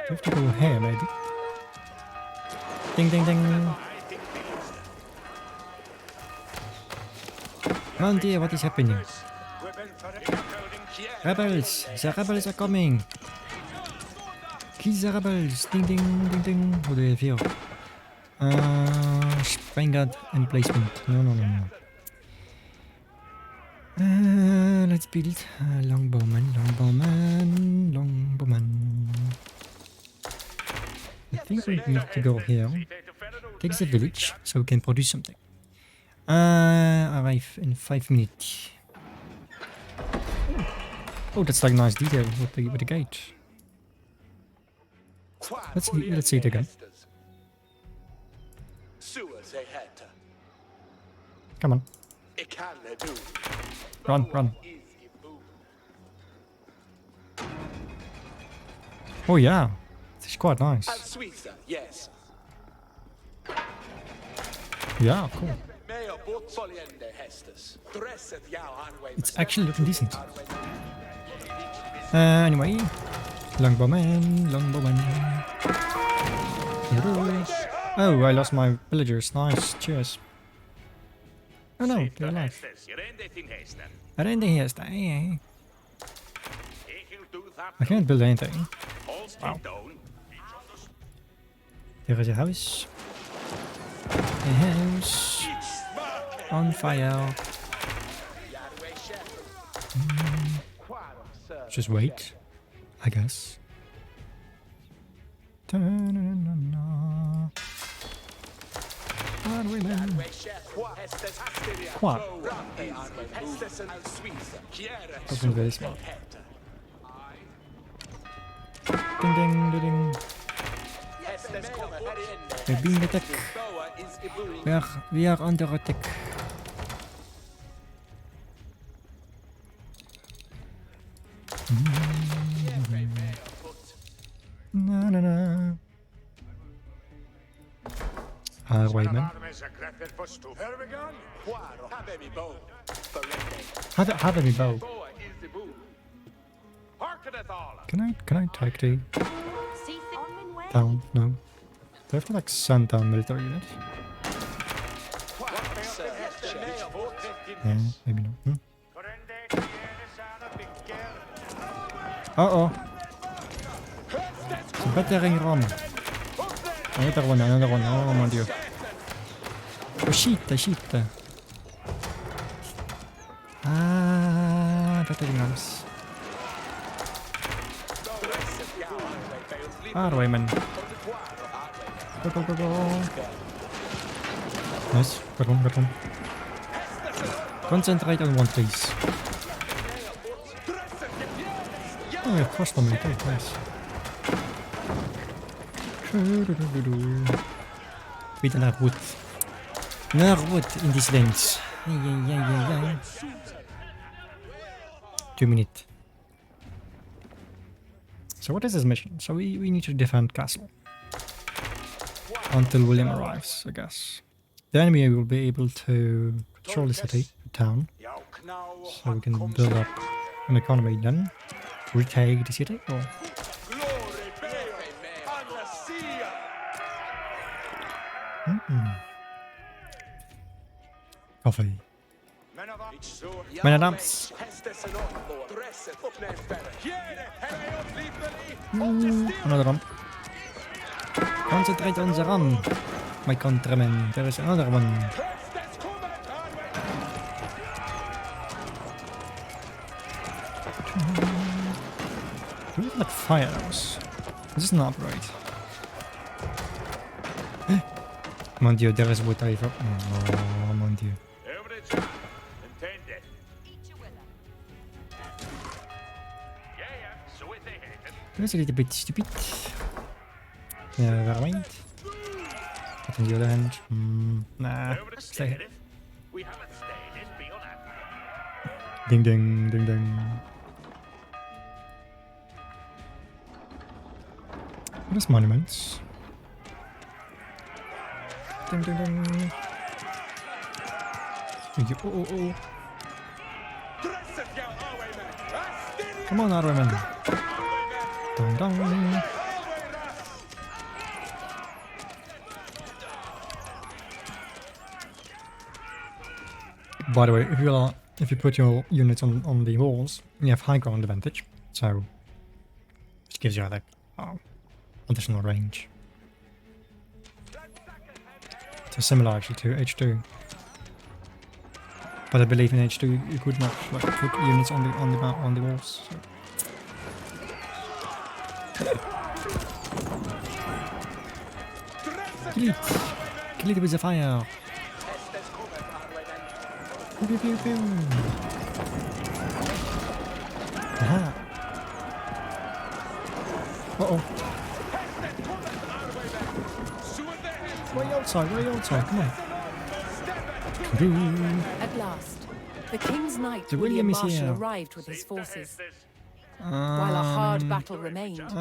have to go here, maybe. Ding, ding, ding. Oh dear, what is happening? Rebels! The rebels are coming! Kill the rebels! Ding, ding, ding, ding. What do we have here? Springard emplacement. No. Let's build longbowman. I think we need to go here. Take the village so we can produce something. Arrive in 5 minutes. Oh, that's like nice detail with the gate. Let's see it again. Come on. Run. Oh yeah, it's quite nice. Yeah, cool. It's actually looking decent. Anyway, longbowman. Oh, I lost my villagers. Nice, cheers. Oh no, they're alive. Rende hier sta. I can't build anything. Wow. There is a house. A house on fire. Just wait, I guess. Highwaymen. Qua. Dat vind ik wel smart. Ding ding ding ding. We're being attacked. We are under attack. Na na na. Highwayman. Have me bow. Can I take the down? No. Do I have to like send down military units? Yeah, maybe not. Uh-oh. It's a battering ram. Another one. Oh mon dieu. Oh shit. Ah, battering rams. Highwayman. Go. Nice. Got one. Concentrate on one, please. Oh, yeah, crossed on me. Okay, nice. With an wood. Wood in these lanes. Yeah. 2 minutes. So what is this mission? So we need to defend castle. Until William arrives, I guess. Then we will be able to control the city, the town. So we can build up an economy then. Retake the city or... Coffee. Men at arms. Another one. Concentrate on the run, my countrymen. There is another one. Do we have like fire arrows? This is an upgrade. Mon dieu, there is wood over. Oh, mon dieu. That's a little bit stupid. Never mind. But on the other hand, nah, stay here. Ding. What is monuments? Ding. Thank you. Oh. Come on, Highwayman. Dong. By the way, if you put your units on the walls, you have high ground advantage, so it gives you like additional range. So similar actually to H2, but I believe in H2 you could not like put units on the walls. So. Kill it with the fire. Pew. Aha. Uh-oh. Way outside, come on. At last, the King's Knight The William William is Marshal here. arrived with his forces. While a hard battle remained,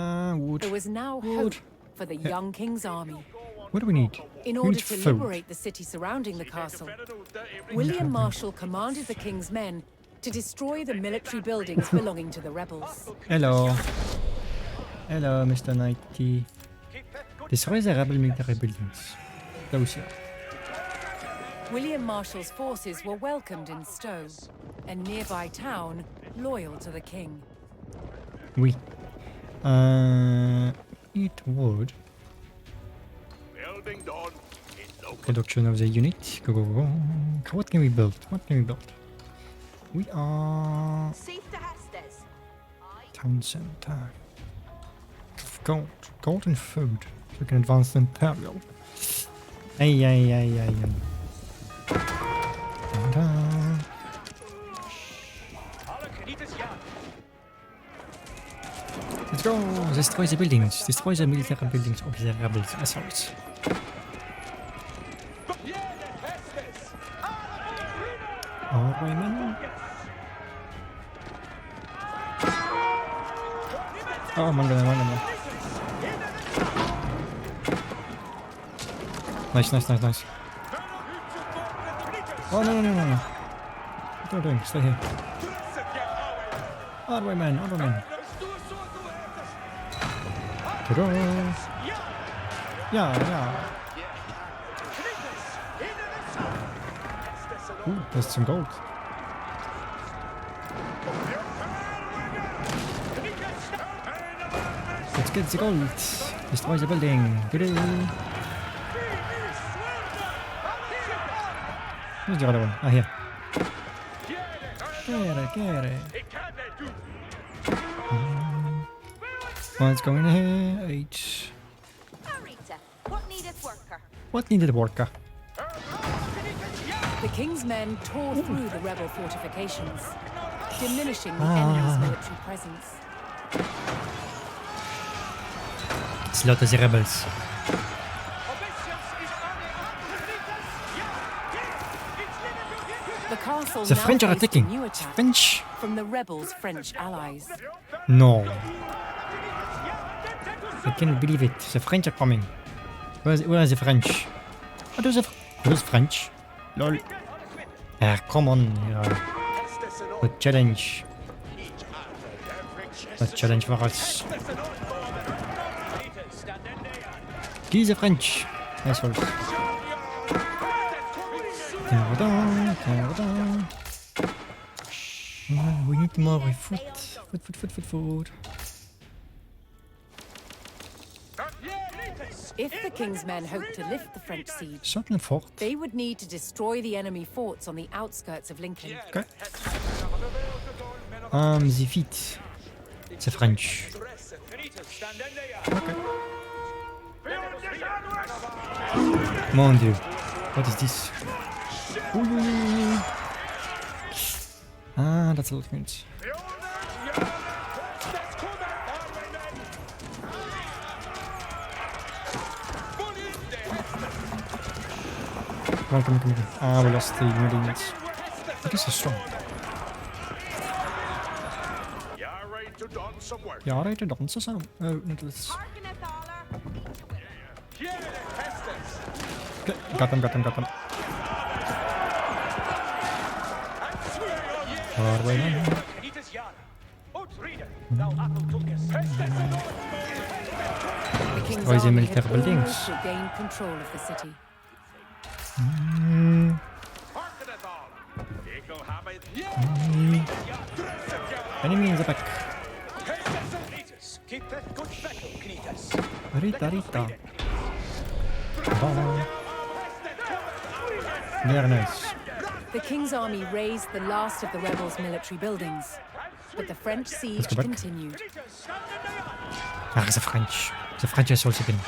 wood. there was now hope for the young King's army. What do we need? In We order need to food. liberate the city surrounding the castle, William Marshal commanded the King's men to destroy the military buildings belonging to the rebels. Hello, Mr. Knighty. Destroy the rebel military buildings. Those here. William Marshal's forces were welcomed in Stowe, a nearby town loyal to the king. Oui. It would. Production of the unit. Go. What can we build? We are town center. Gold and food. So we can advance the imperial. Hey, hey, hey, hey, hey. Ta-da. Let's go! Destroy the buildings. Destroy the military buildings of the rebels assaults. Highwaymen. Oh, man. Nice. Oh, no. What are you doing? Stay here. Highwaymen. Ta-da! Yeah. Ooh, there's some gold. Let's get the gold. Destroy the building. Get Where's the other one? Ah, here. Get it. What's going here? H. What needed worker? The king's men tore through the rebel fortifications, diminishing the enemy's military presence. Slaughter the rebels. The castle The now French are faced a attacking. new attack French? from the rebels' French allies. No. I can't believe it. The French are coming. Where are the French? Oh, those French. Lol. Ah, come on. The challenge. The challenge for us. Kill the French. Assholes. We need more food. Food. If the king's men hoped to lift the French siege, Certain fort. they would need to destroy the enemy forts on the outskirts of Lincoln. Okay. The feet. The French. Okay. Mon Dieu. What is this? Ooh. Ah, that's a lot of minutes. Come on. Ah, we lost the ingredients. I guess they're strong. You're ready to don some work. Ja, right, don't so some. Oh, not this. Okay, got them. Highwaymen. The king's Destroy the army military had buildings. almost regained control of the city. Enemy in the back. Keep that good battle, Knitas. Rita. Oh. Very nice. The king's army razed the last of the rebels' military buildings, but the French siege go back. continued. Ah, the French. The French is also been.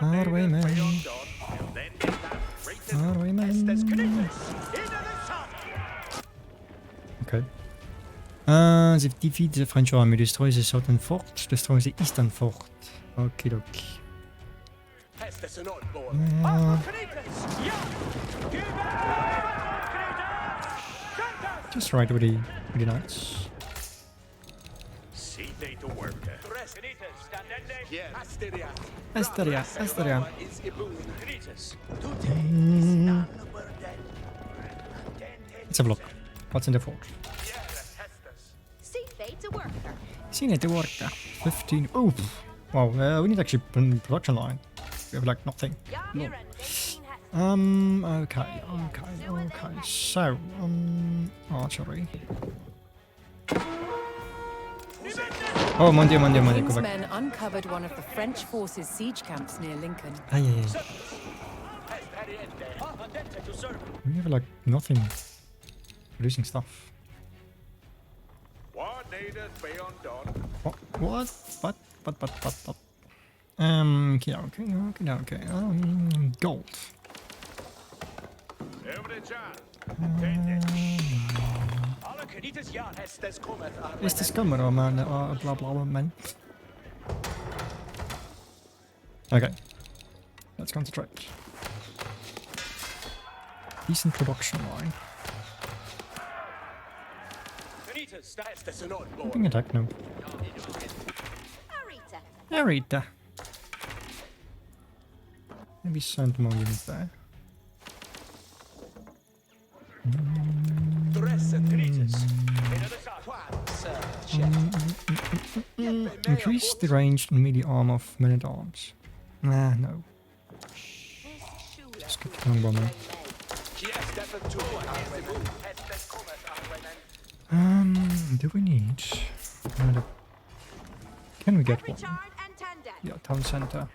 Highwaymen. Okay. They defeat the French army, destroy the southern fort, destroy the eastern fort. Okie dokie. Just right with the knights. See they to work. Asteria. Let's have a look. What's in the fort? Seen it to work. 15. Ooh. Wow, we need actually a production line. We have like nothing. No. Okay. So, archery. Oh, mon Dieu, The go king's back. men uncovered one of the French forces' siege camps near Lincoln. Aye. We have like nothing. Producing stuff. What needed be undone? What? Okay. Gold. Is this cameraman blah blah man? Okay. Let's concentrate. Decent production line. Being attacked now. Arita. Maybe send more units there. Increase the range and melee armor of men-at-arms. Nah, no. Just get the wrong bomber. Do we need another? Can we get one? Yeah, town center.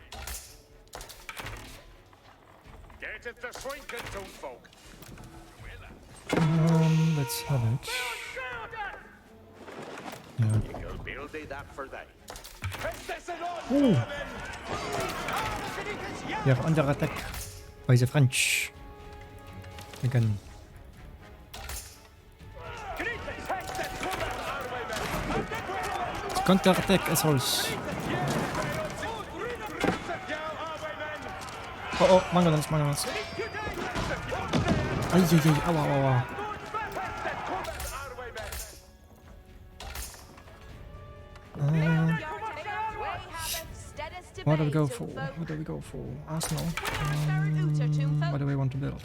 Let's have it. Yeah. Ooh. We have under attack by the French. Again. Counter attack assholes. Oh, mangonels. Ay, awa. What do we go for? Arsenal. What do we want to build?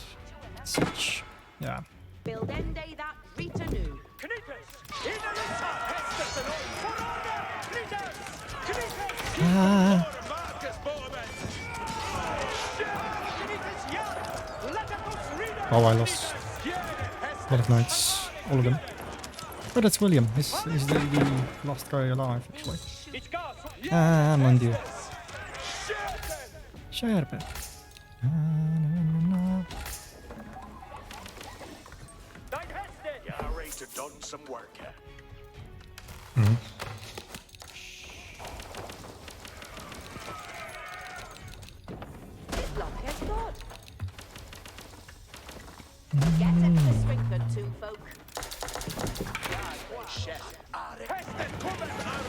Siege. Yeah. Oh, I lost a lot of knights. All of them. But it's William. He's the last guy alive, actually. Mon dieu. Scherpe.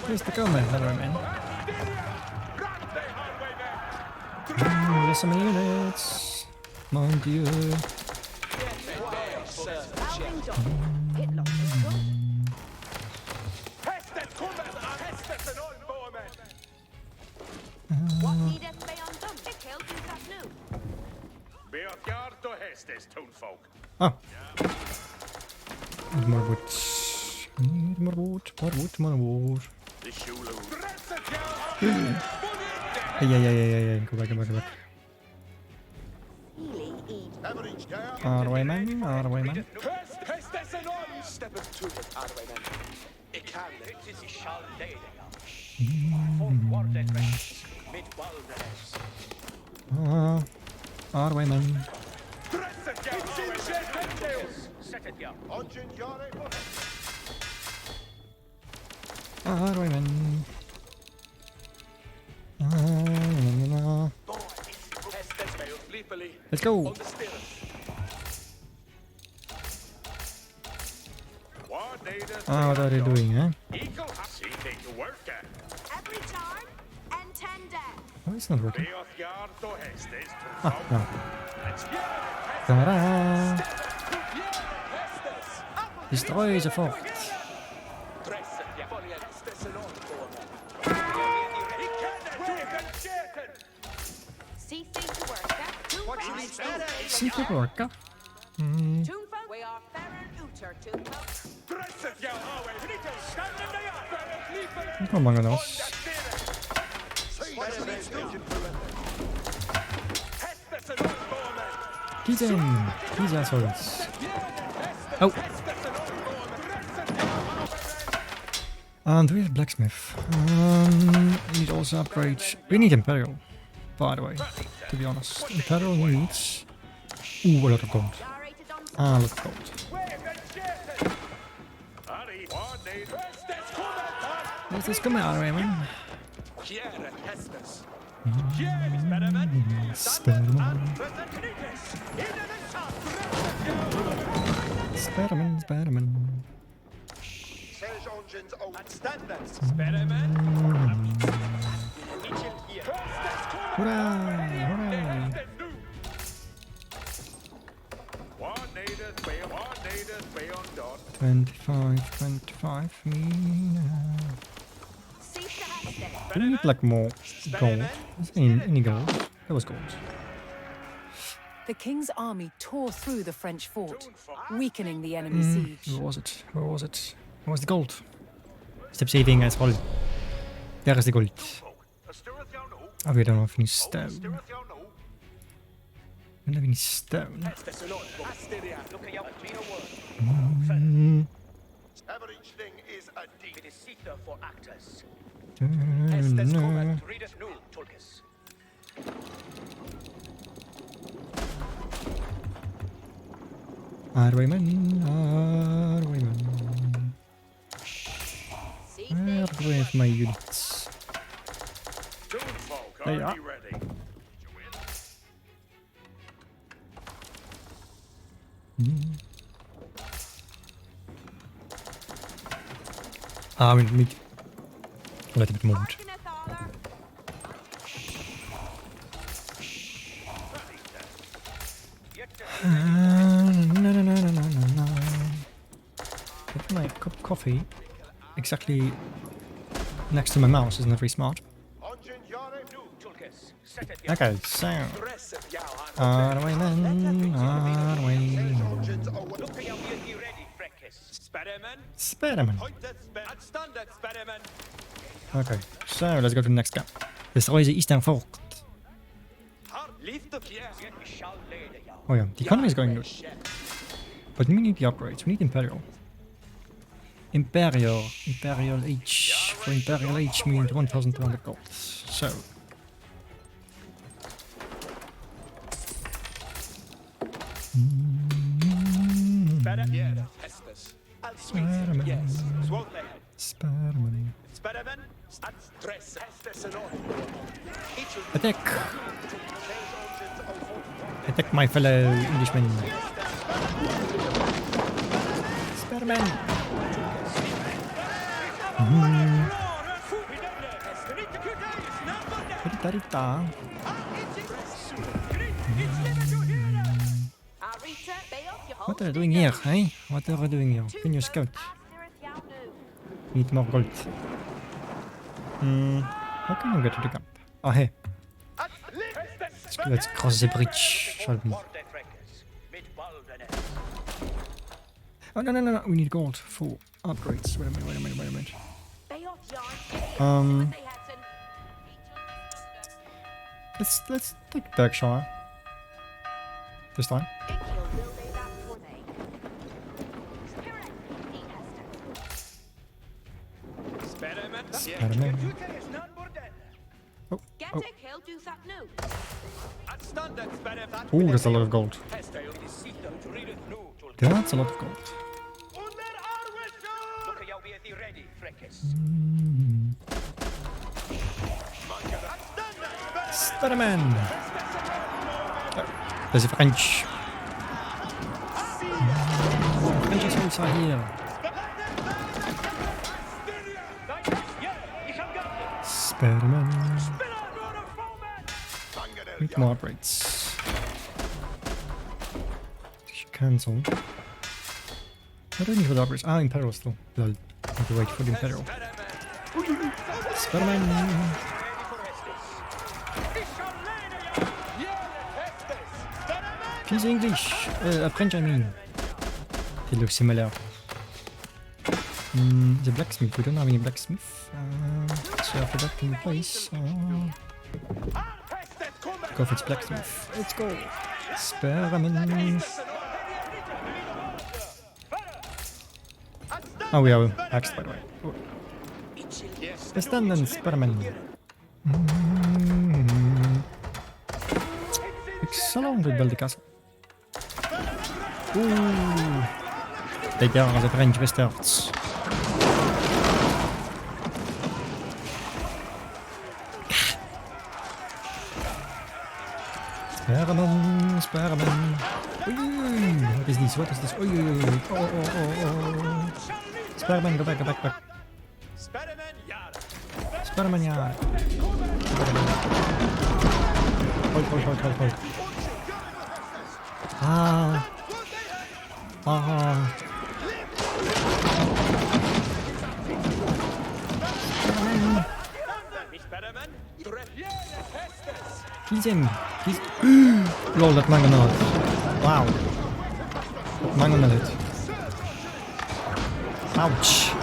Here's the comment, man. There's so many units. Mon dieu. Oh. Need more wood. More wood. Yeah. Go back. Arwayman. Arwayman. Let's go. What are they doing, huh? Oh, it's not working. Ah, no. Ta-da! Destroy the fort. See to work. Come on, else. He's assholes. Oh. And we have blacksmith. We need also upgrades. We need Imperial, by the way, to be honest. Imperial needs a lot of gold. A lot of gold. Let's just come out, man. Spider-Man. Siege engines open. Standards. Hurrah! 25 for me now. We need like more gold. Any gold? There was gold. The king's army tore through the French fort, weakening the enemy siege. Where was it? Where was the gold? Step saving as well. There is the gold. Oh, we don't have any stone. We don't have any stone. Everything is a deal. Highwayman. Where do I have my units? There you are. We need a little bit more wood. Put my cup of coffee exactly next to my mouse isn't very smart. Okay, so Highwayman. Spider-Man. Okay, so let's go to the next gap. Destroy the eastern fort. Oh yeah, the economy is going good. But we need the upgrades. We need Imperial. Imperial H. For Imperial H, we need 1,200 gold. So. Spider-Man. Attack! Attack my fellow Englishmen. Spider-Man! What are you doing here, eh? What are you doing here? Can you scout? Need more gold. How can I get to the camp? Oh, hey. Let's cross the bridge, shall we? Oh, no. We need gold for upgrades. Wait a minute. Let's take Berkshire. This time. Spider-Man. Oh. Ooh, that's a lot of gold. That's a lot of gold. Spider-Man! Oh, there's a French. French is also here. Spider-Man. Need more upgrades. Cancel. I don't need for the upgrades. Imperial still. I'll have to wait for the Imperial. Spider-Man. He's English. French, I mean. They look similar. The blacksmith. We don't have any blacksmith. So after that in place. Go for its blacksmith. Let's go. Spider-Man. Oh, we have axed, by the way. Stand and Spider-Man. Takes so long to build the castle. Ooh. They are the French bastards. Spermen, spermen. Oei, wat is dit? Wat is dit? Oei, oei, oei. Oh, oh, oh, oh. Spermen, go back, go back, back. Spermen, ja. Hoi, hoi, hoi, hoi, hoi. Ah. Ah. Kies hem. Kies. Lol, dat maakt nog. Wauw. Dat maakt nog niet. Ouch.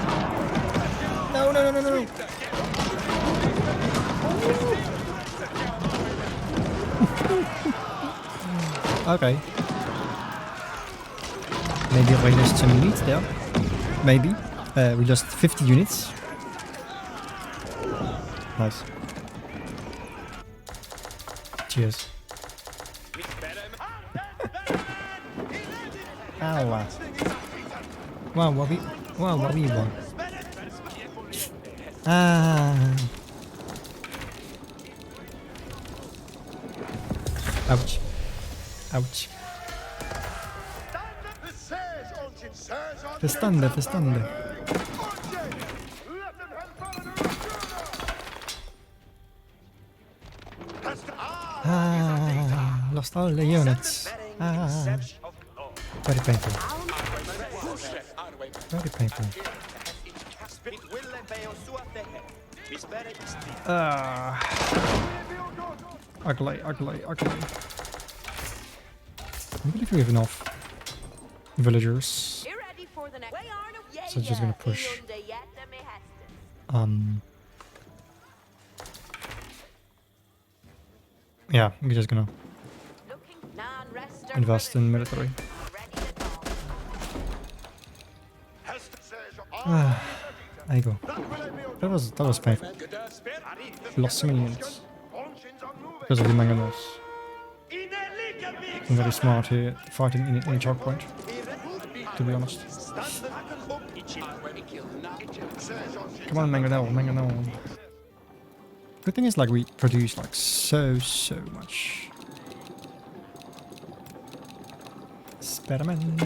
No, no, no, no, no. Okay. Maybe we lost some units there. Maybe. We lost 50 units. Nice. Cheers. Ow. Wow, what we want? Ah. Ouch. Ouch. Verstanden, verstanden. Ah, lost all the units. Ah, very painful. Very painful. Ugly, ugly, ugly. I believe we have enough villagers. So just gonna push. Yeah, we're just gonna invest in military. There you go. That was painful. Lost some units because of the manganose. I'm very smart here, fighting in a choke point. To be honest. Come on, manganose, manganose. Good thing is, like, we produce like so much. Experiment.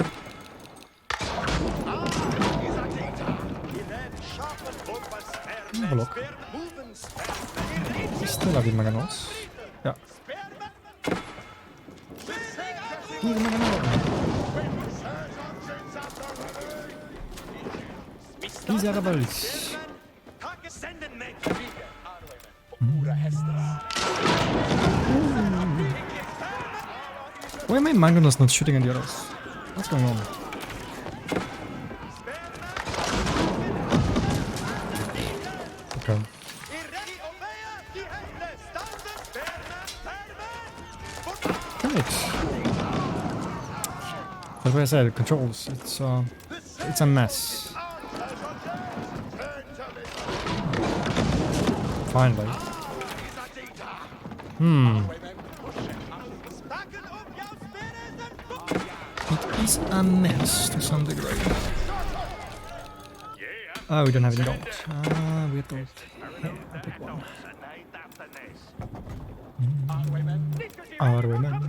Have a look. Still have the manganose. Yeah. Here's the manganose. These are rebels. Why am I manganose not shooting at the others? What's going on? Okay. Great. That's what I said, controls. It's a mess. Finally. It is a mess to some degree. Oh, we don't have any gold. We have gold. Yeah, a big one. Arwemen.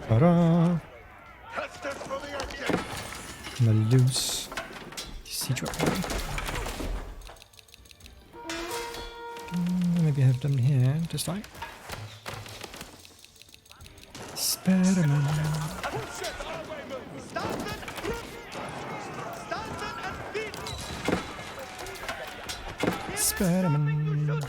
Ta-da! I'm gonna lose the siege weapon. Maybe I have them here, just like. Experiment. Experiment.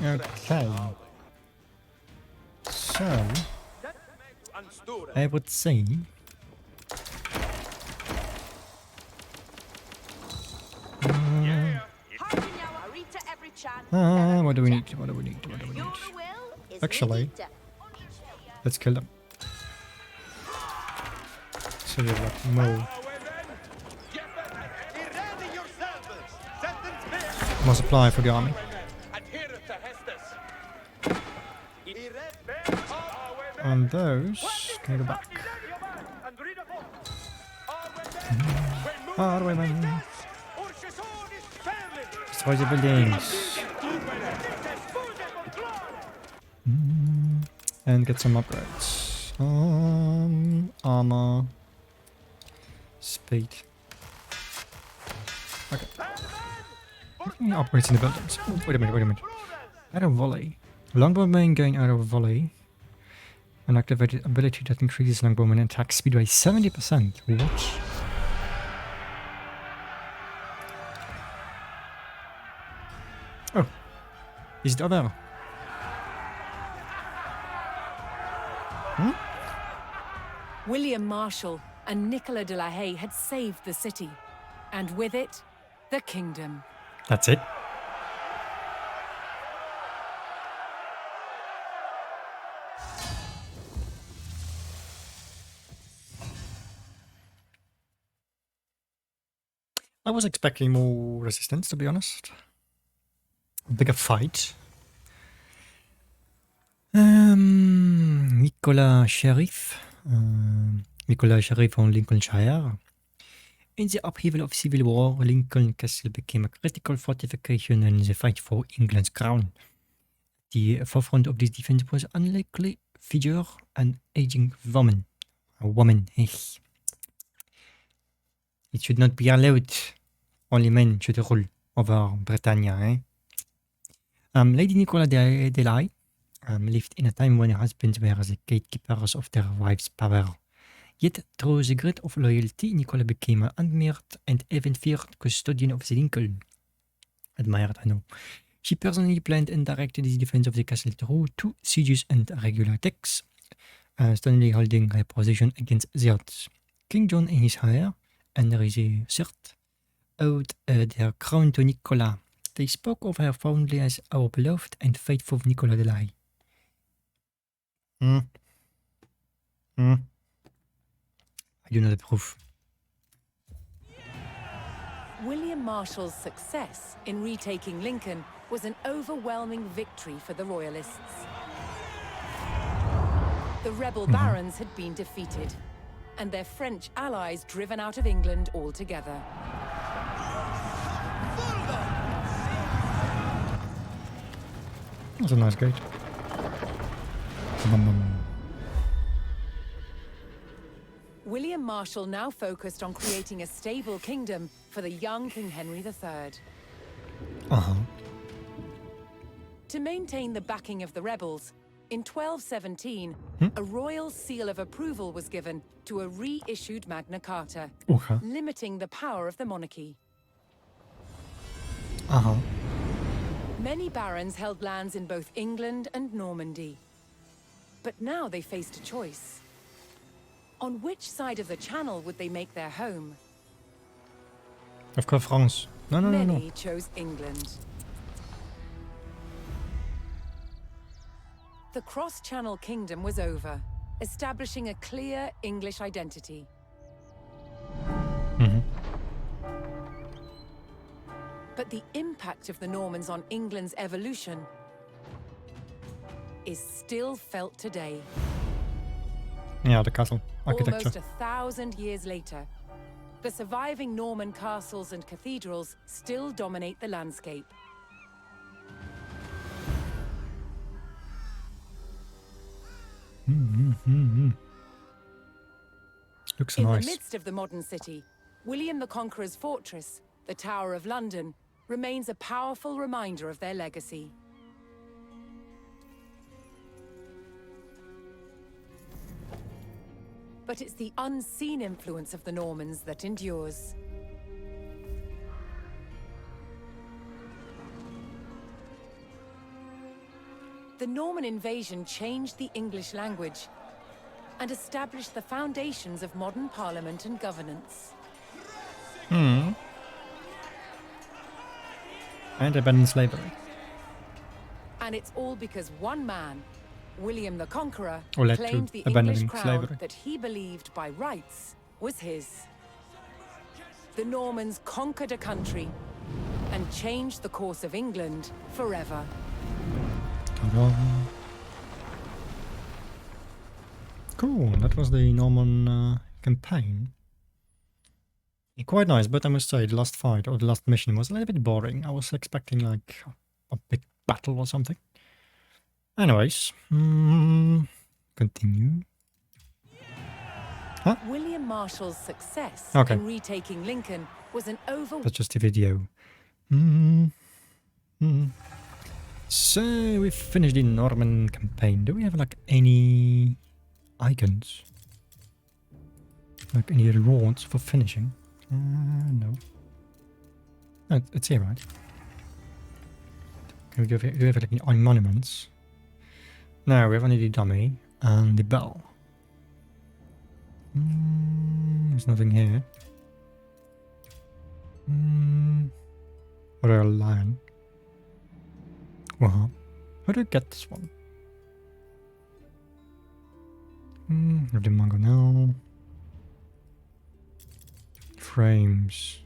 Okay. So, I would say what do we need? What do we need? What do we need? Actually, let's kill them. So we have like more. More supply for the army. And those can go back. Far away, man. Destroy the buildings. And get some upgrades. Armor. Speed. Okay. Upgrades in the buildings. Oh, wait a minute. Out of volley. Longbowman going out of volley. An activated ability that increases longbowman attack speed by 70%. What? Oh. Is it over? William Marshal and Nicola de la Haye had saved the city, and with it, the kingdom. That's it. I was expecting more resistance, to be honest. A bigger fight. Nicola Sheriff from Lincolnshire. In the upheaval of civil war, Lincoln Castle became a critical fortification in the fight for England's crown. The forefront of this defense was unlikely figure an aging woman. A woman, It should not be allowed. Only men should rule over Britannia, Lady Nicola de la Haye lived in a time when husbands were the gatekeepers of their wives' power. Yet, through the grit of loyalty, Nicola became an admired and even feared custodian of the Lincoln. Admired, I know. She personally planned and directed the defense of the castle through 2 sieges and regular attacks, sternly holding her position against the odds. King John and his heir, Henry III, owed their crown to Nicola. They spoke of her fondly as our beloved and faithful Nicola de la Haye. I do not approve. William Marshal's success in retaking Lincoln was an overwhelming victory for the Royalists. The rebel barons had been defeated, and their French allies driven out of England altogether. That's a nice gate. William Marshal now focused on creating a stable kingdom for the young King Henry III. To maintain the backing of the rebels, in 1217, a royal seal of approval was given to a reissued Magna Carta, limiting the power of the monarchy. Many barons held lands in both England and Normandy. But now they faced a choice. On which side of the Channel would they make their home? Of course, France. No. Many chose England. The cross-Channel kingdom was over, establishing a clear English identity. But the impact of the Normans on England's evolution is still felt today. Yeah, the castle architecture. Almost 1,000 years later, the surviving Norman castles and cathedrals still dominate the landscape. Looks In nice. the midst of the modern city, William the Conqueror's fortress, the Tower of London, remains a powerful reminder of their legacy. But it's the unseen influence of the Normans that endures. The Norman invasion changed the English language and established the foundations of modern parliament and governance. And abandoned slavery. And it's all because one man, William the Conqueror, Or led to claimed the English abandoning crown slavery. that he believed by rights was his. The Normans conquered a country and changed the course of England forever. Ta-da. Cool, that was the Norman campaign. Quite nice, but I must say the last fight or the last mission was a little bit boring. I was expecting like a big battle or something. Anyways, continue. Huh? William Marshall's success Okay. in retaking Lincoln was an That's just the video. So we finished the Norman campaign. Do we have like any icons? Like any rewards for finishing? No. No, it's here, right? Can we do we have like any monuments? No, we have only the dummy and the bell. There's nothing here. Or a lion. Wow. How do I get this one? Have the mango now. Frames.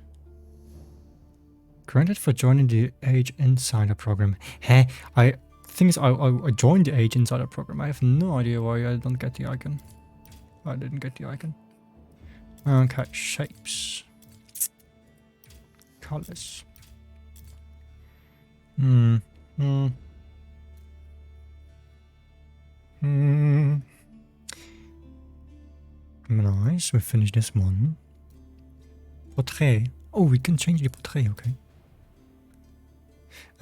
Granted for joining the Age Insider program. Hey, I joined the Age Insider program. I have no idea why I don't get the icon. I didn't get the icon. Okay, shapes. Colors. Nice, we finished this one. Portrait. Oh, we can change the portrait, okay.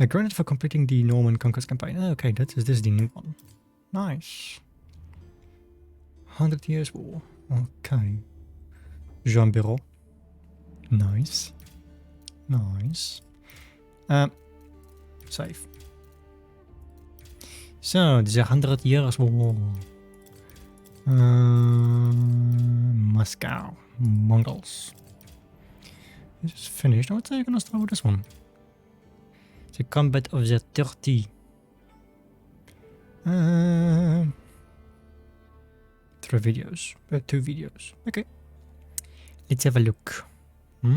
Granted for completing the Norman Conquest campaign. Okay, this is the new one. Nice. 100 Years War. Okay. Jean Bureau. Nice. Nice. Save. So, this is 100 Years War. Moscow. Mongols. This is finished. What are you gonna start with this one? The Combat of the 30. 3 videos. 2 videos. Okay. Let's have a look. No,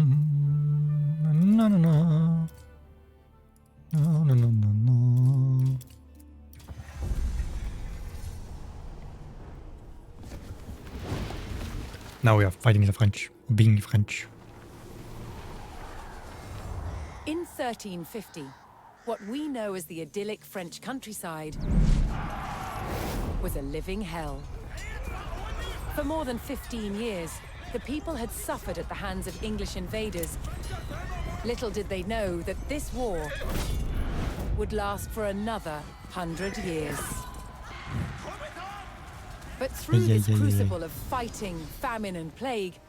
no, no. No, no, no, no, no. Now we are fighting the French. Being French. In 1350, what we know as the idyllic French countryside was a living hell. For more than 15 years, the people had suffered at the hands of English invaders. Little did they know that this war would last for another 100 years. But through this crucible of fighting, famine and plague,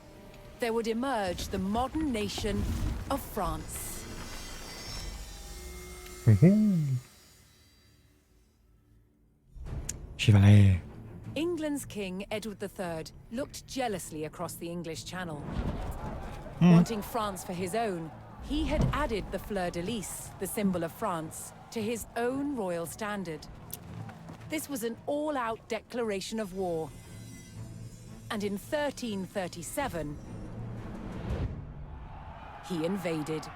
there would emerge the modern nation of France. Chevalier. England's King Edward III looked jealously across the English Channel. Wanting France for his own, he had added the fleur-de-lis, the symbol of France, to his own royal standard. This was an all-out declaration of war. And in 1337, he invaded.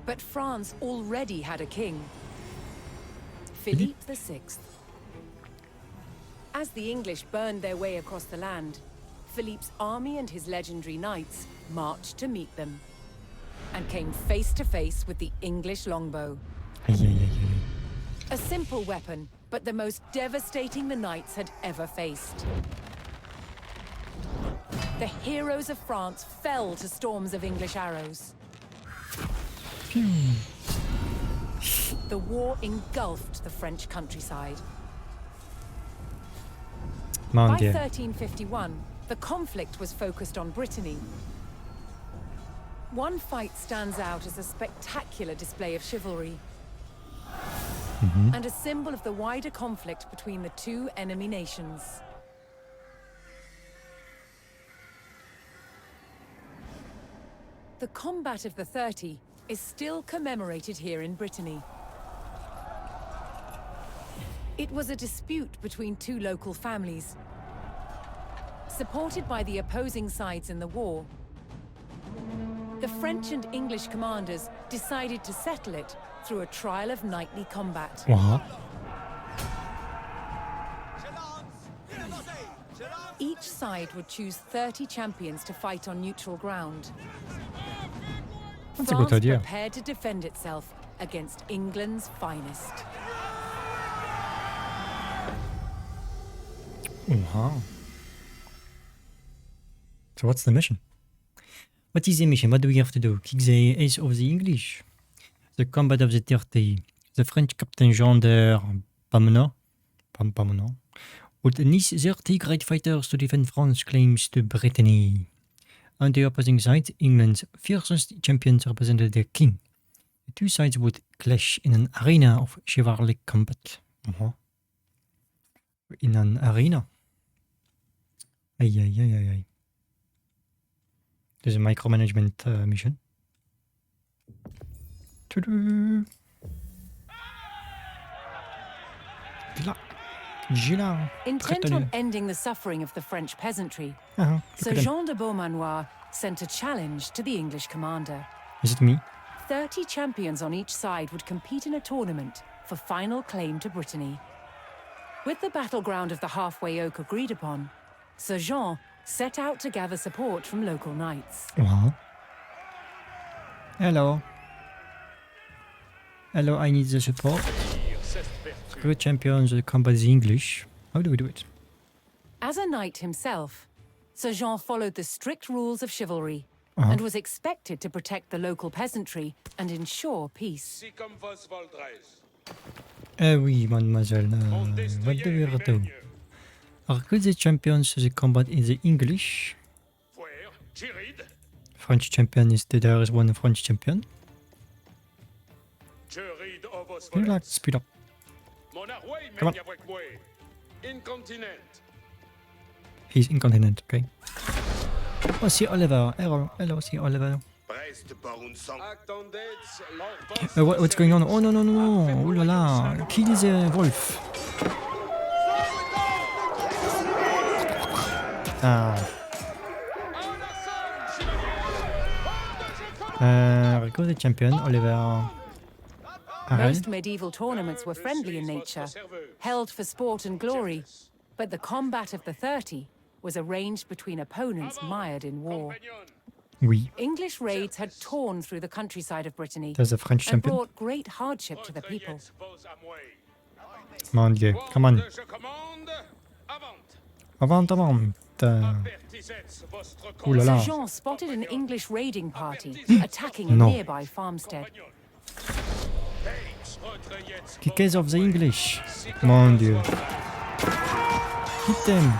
But France already had a king, Philippe VI. As the English burned their way across the land, Philippe's army and his legendary knights marched to meet them, and came face to face with the English longbow. A simple weapon, but the most devastating the knights had ever faced. The heroes of France fell to storms of English arrows. The war engulfed the French countryside. By 1351, the conflict was focused on Brittany. One fight stands out as a spectacular display of chivalry, and a symbol of the wider conflict between the two enemy nations. The Combat of the 30 is still commemorated here in Brittany. It was a dispute between two local families. Supported by the opposing sides in the war, the French and English commanders decided to settle it through a trial of knightly combat. Each side would choose 30 champions to fight on neutral ground. That's a good France idea. prepared to defend itself against England's finest. So what's the mission? What is the mission? What do we have to do? Kick the ace of the English. The combat of the 30. The French Captain Jean de Pamenot would enlist 30 great fighters to defend France's claims to Brittany. On the opposing side, England's fiercest champions represented their king. The two sides would clash in an arena of chivalric combat. In an arena. Aïe. There's a micromanagement mission. Intent on ending the suffering of the French peasantry, Sir Jean de Beaumanoir sent a challenge to the English commander. Is it me? 30 champions on each side would compete in a tournament for final claim to Brittany. With the battleground of the halfway oak agreed upon, Sir Jean set out to gather support from local knights. Hello, I need the support. Good champions combat the English. How do we do it? As a knight himself, Sir Jean followed the strict rules of chivalry and was expected to protect the local peasantry and ensure peace. Oui, mademoiselle. What do we do? Are good the champions the combat in the English? French champion is there is one French champion. Relax, speed up. Come on. He's incontinent, okay. Oh, see Oliver. Hello, see Oliver. What's going on? Oh, no. Oh la la. Kill the wolf. Go the champion, Oliver. Most medieval tournaments were friendly in nature, held for sport and glory, but the combat of the 30 was arranged between opponents mired in war. Oui. English raids had torn through the countryside of Brittany There's a French and champion. brought great hardship to the people. Mon Dieu, come on. Avant. Ooh la la. Sir Jean spotted an English raiding party attacking a No. nearby farmstead. Kickers of the English. Mon Dieu. Hit them.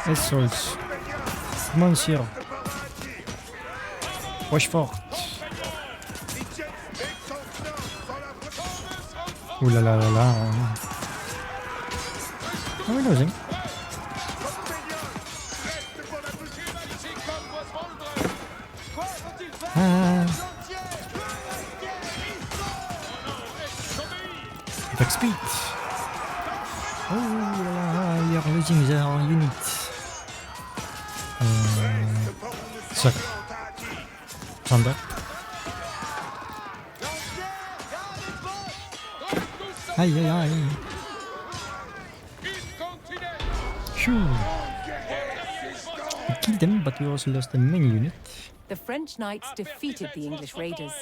Assholes. Monsieur. Rochefort. Ooh la la la la. Are we losing? Attack speed. Oh la la, you're losing their unit. Suck. Thunder. Aïe. Phew. We killed them, but we also lost a many unit. The French knights defeated the English raiders,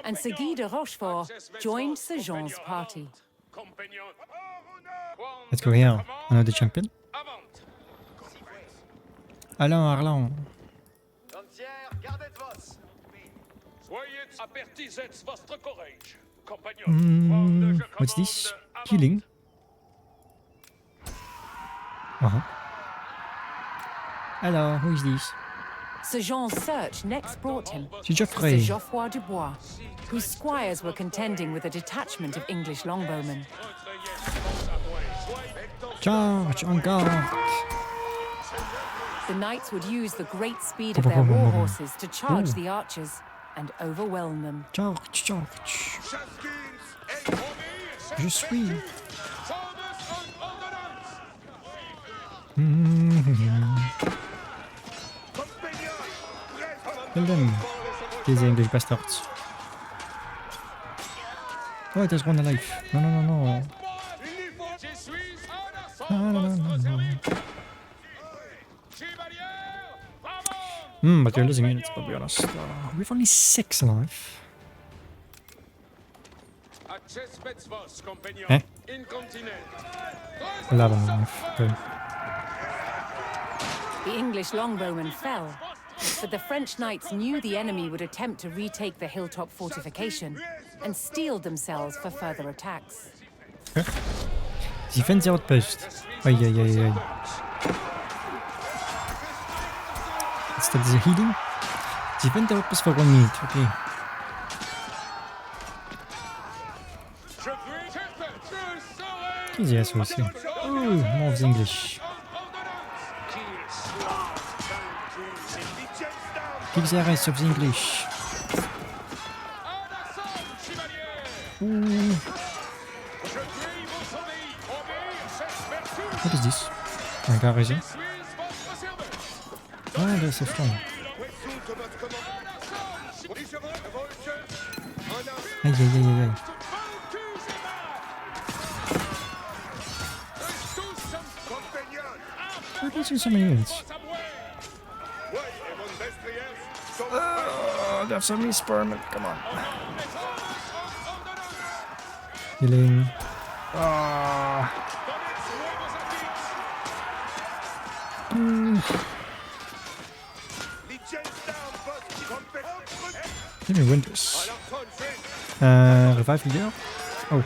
and Sir Guy de Rochefort joined Sir Jean's party. Let's go here. Another champion. Allons. What's this? Killing? Hello, who is this? Sir Jean's search next brought him C'est Sir Geoffrey. Geoffroy Dubois, whose squires were contending with a detachment of English longbowmen. Charge, en garde. The knights would use the great speed of their war horses to charge the archers and overwhelm them. Charge. Je suis. Kill them. These English bastards. Oh, there's one alive. No. But you're losing units, to be honest. We have only 6 alive. Eh? 11 alive. Okay. The English longbowmen fell, but the French knights knew the enemy would attempt to retake the hilltop fortification and steeled themselves for further attacks. Okay. Defend the outpost. Aye. Stop the healing. Defend the outpost for 1 minute. Okay. Easy assholes here. Ooh, more of the English. Kill the rest of the English. Ooh. What is this? Un garrison? Ah, they're so strong. Aïe. Why can't you so many units? They have so many spearmen, come on. Healing. Let me win this. Revive leader? Oh.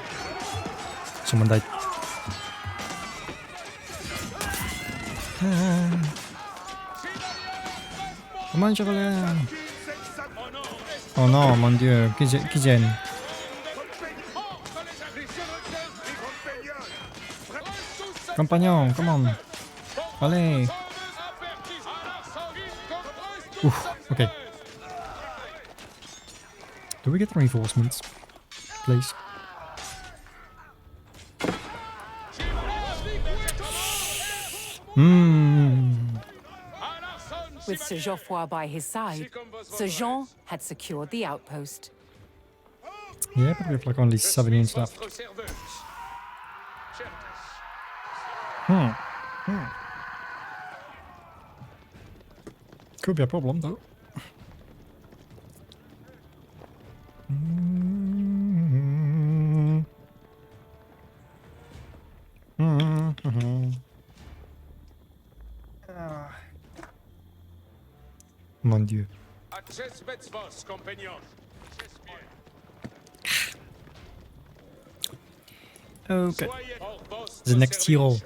Someone died. Comment je relève? Oh non, mon dieu, qui gêne? Compagnon, come on. Allez. Oof, okay. Do we get reinforcements? Please. With Sir Geoffroy by his side, Sir Jean had secured the outpost. Yeah, but we have like only 7 units left. Could be a problem though. Mon dieu. Okay. The next hero.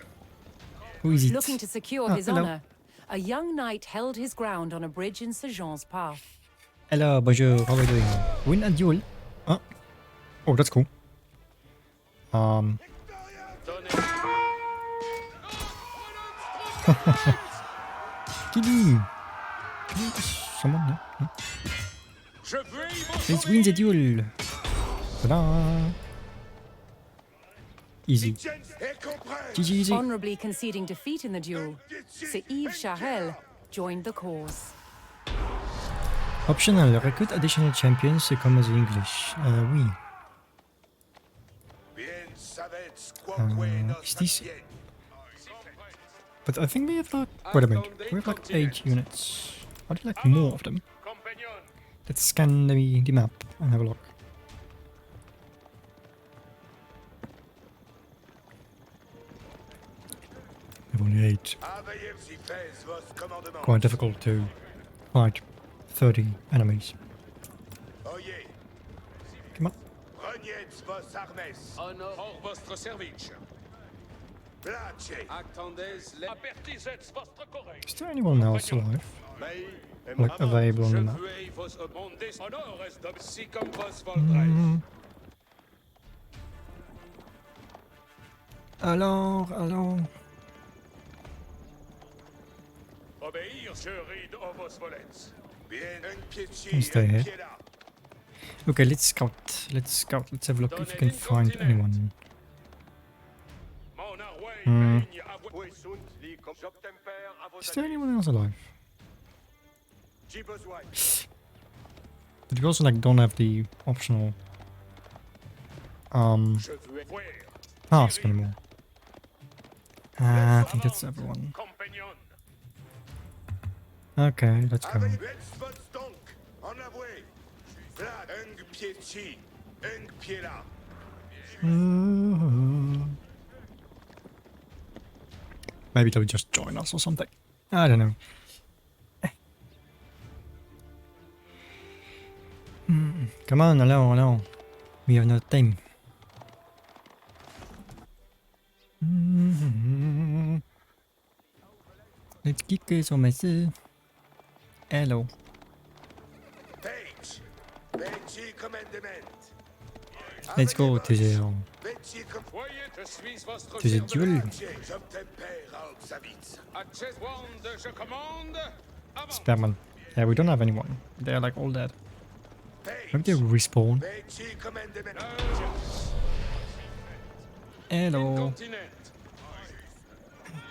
Who is it? Looking to secure his hello. honor, a young knight held his ground on a bridge in Sir Jean's path. Hello, bonjour. How are you doing? Win a duel. Oh, that's cool. Kill him. Someone, yeah. Let's win the duel. Ta-da. Easy. GG easy. Honorably conceding defeat in the duel, Sir Yves Charel joined the cause. Optional, recruit additional champions to come as English. Oui. Is this... But I think we have like... Wait a minute. We have like 8 units. I'd like more of them. Let's scan the map and have a look. We have only 8. Quite difficult to fight 30 enemies. Come on. Is there anyone else alive? Like available on the map? Alors. Stay here. Okay, let's scout. Let's have a look if we can find anyone. Is there anyone else alive? But we also like don't have the optional task anymore. I think that's everyone. Okay, let's go. Maybe they'll just join us or something. I don't know. Come on, hello. We have no time. Let's kick this on my side. Hello. Let's go to the duel. Sperman. Yeah, we don't have anyone. They're like all dead. Maybe they respawn. Hello.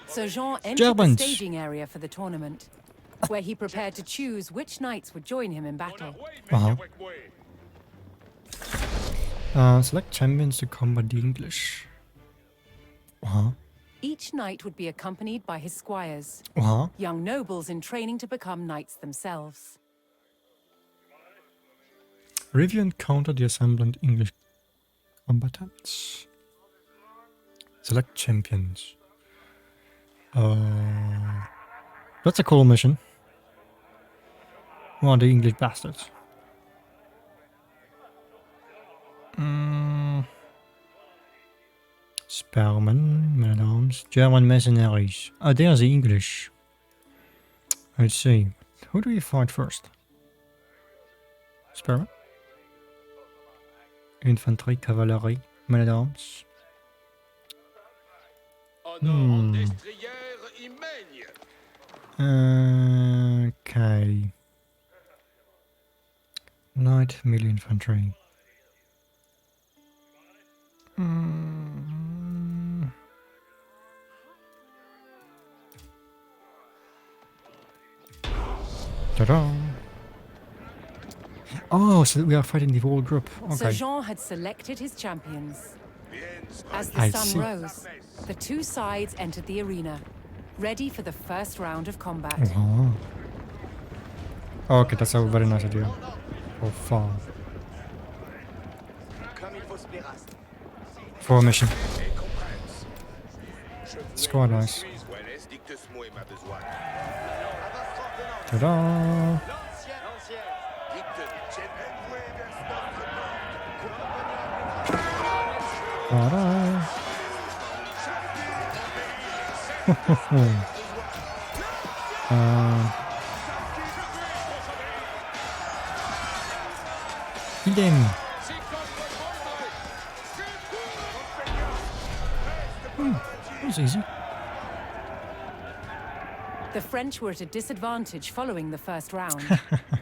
So Jean entered Germans. the staging area for the tournament, where he prepared to choose which knights would join him in battle. Select champions to combat the English. Each knight would be accompanied by his squires, young nobles in training to become knights themselves. Review and counter the assembled English combatants. Select champions. That's a cool mission. Oh, the English bastards. Spearmen, men-at-arms, German mercenaries. Oh, there's the English. Let's see. Who do we fight first? Spearmen? Infantry, cavalry, men-at-arms. Okay. Light, melee infantry. Ta-da! Oh, so we are fighting the whole group. So Okay. Jean had selected his champions. As the I sun see. rose, the two sides entered the arena, ready for the first round of combat. Okay, that's a very nice idea. Oh, far. Formation. It's quite nice. Ta-da! Ta-da! Kill them! That was easy. The French were at a disadvantage following the first round,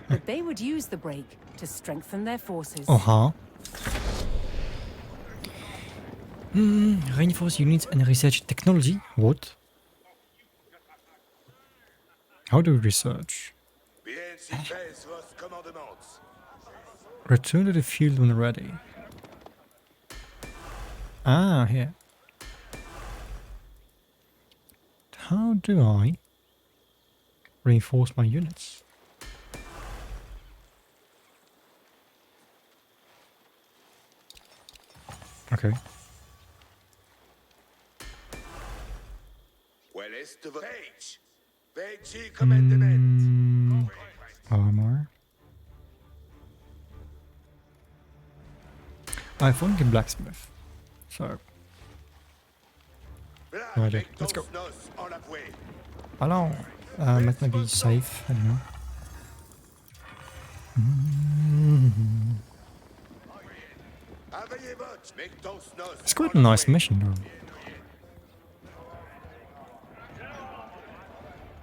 but they would use the break to strengthen their forces. Reinforce units and research technology. What? How do we research? Return to the field when ready. Ah, here. How do I reinforce my units? Okay. Armor. I found the blacksmith. So. Ready. Let's go. Allons. Let me be safe. I don't know. It's quite a nice mission, though.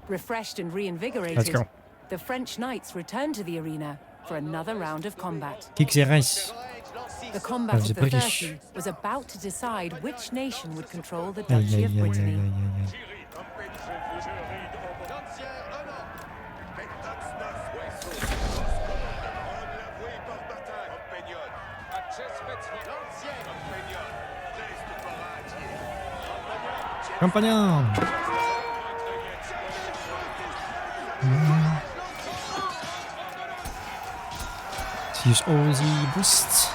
Refreshed and reinvigorated, Let's go. the French knights returned to the arena for another round of combat. Kick the race. The combat Of of the the British. 30 was about to decide which nation would control the Duchy of Brittany. Compagnon! use all the boosts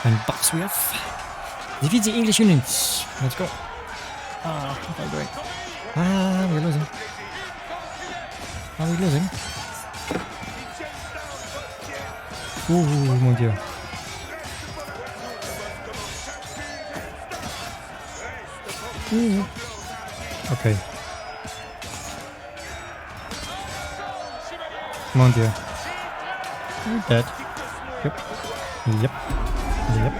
and buffs we have. Defeat the English units. Let's go. Okay, great. We're losing. Are we losing? Ouh, mon dieu. Ouh. Okay. Mon dieu. We're dead. Yep. Yep. Yep.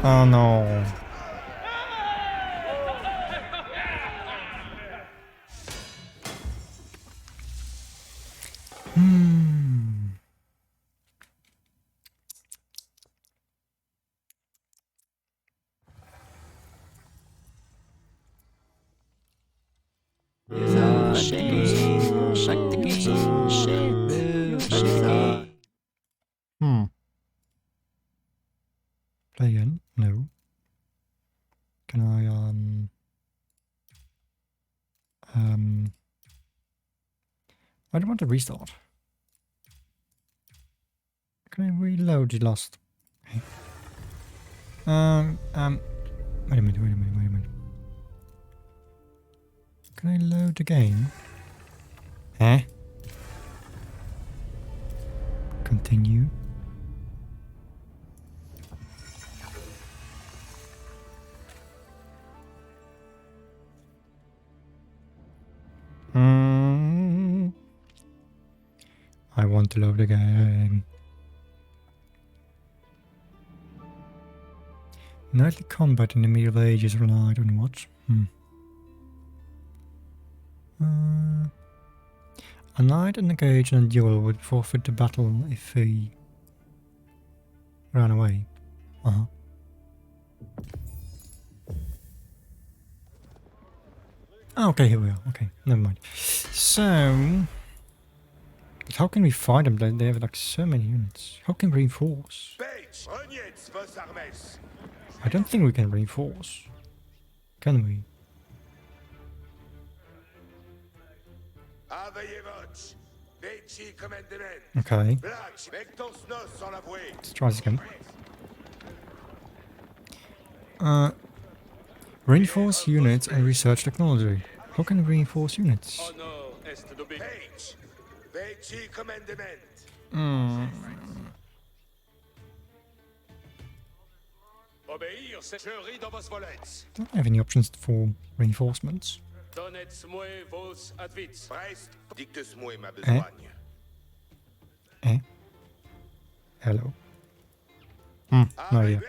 Oh no. Play again? No. Can I I don't want to restart. Can I reload the last? Okay. Wait a minute. Can I load the game? Eh? Continue. I want to load the game. Nightly combat in the Middle Ages relied on what? A knight engaged in a duel would forfeit the battle if he ran away. Okay, here we are. Okay, never mind. So, how can we fight them? They have like so many units. How can we reinforce? I don't think we can reinforce. Can we? Okay. Let's try this again. Reinforce units and research technology. How can we reinforce units? Don't have any options for reinforcements. Hello. No idea.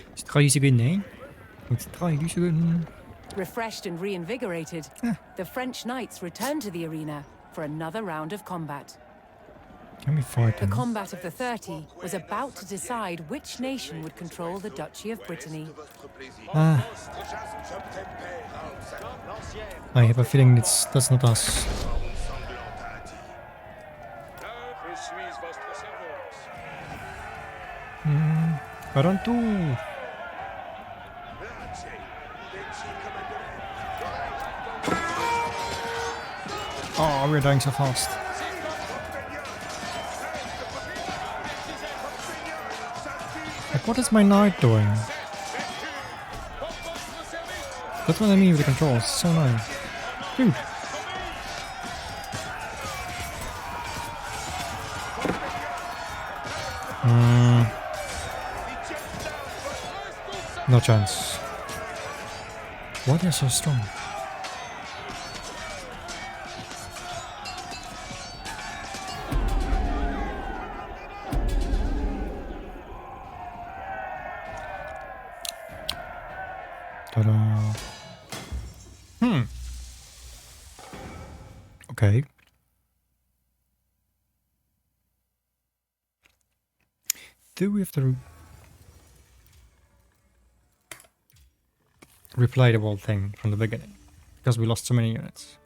Let's try this again, eh? Let's try this again. Refreshed and reinvigorated, the French knights returned to the arena for another round of combat. Can we fight The them? combat of the 30 was about to decide which nation would control the Duchy of Brittany. I have a feeling that's not us. I don't do. Oh, we're dying so fast. Like, what is my knight doing? That's what I mean with the controls. It's so annoying. Dude. No chance. Why are they so strong? Ta-da. Okay. Do we have to replay the whole thing from the beginning? Because we lost so many units.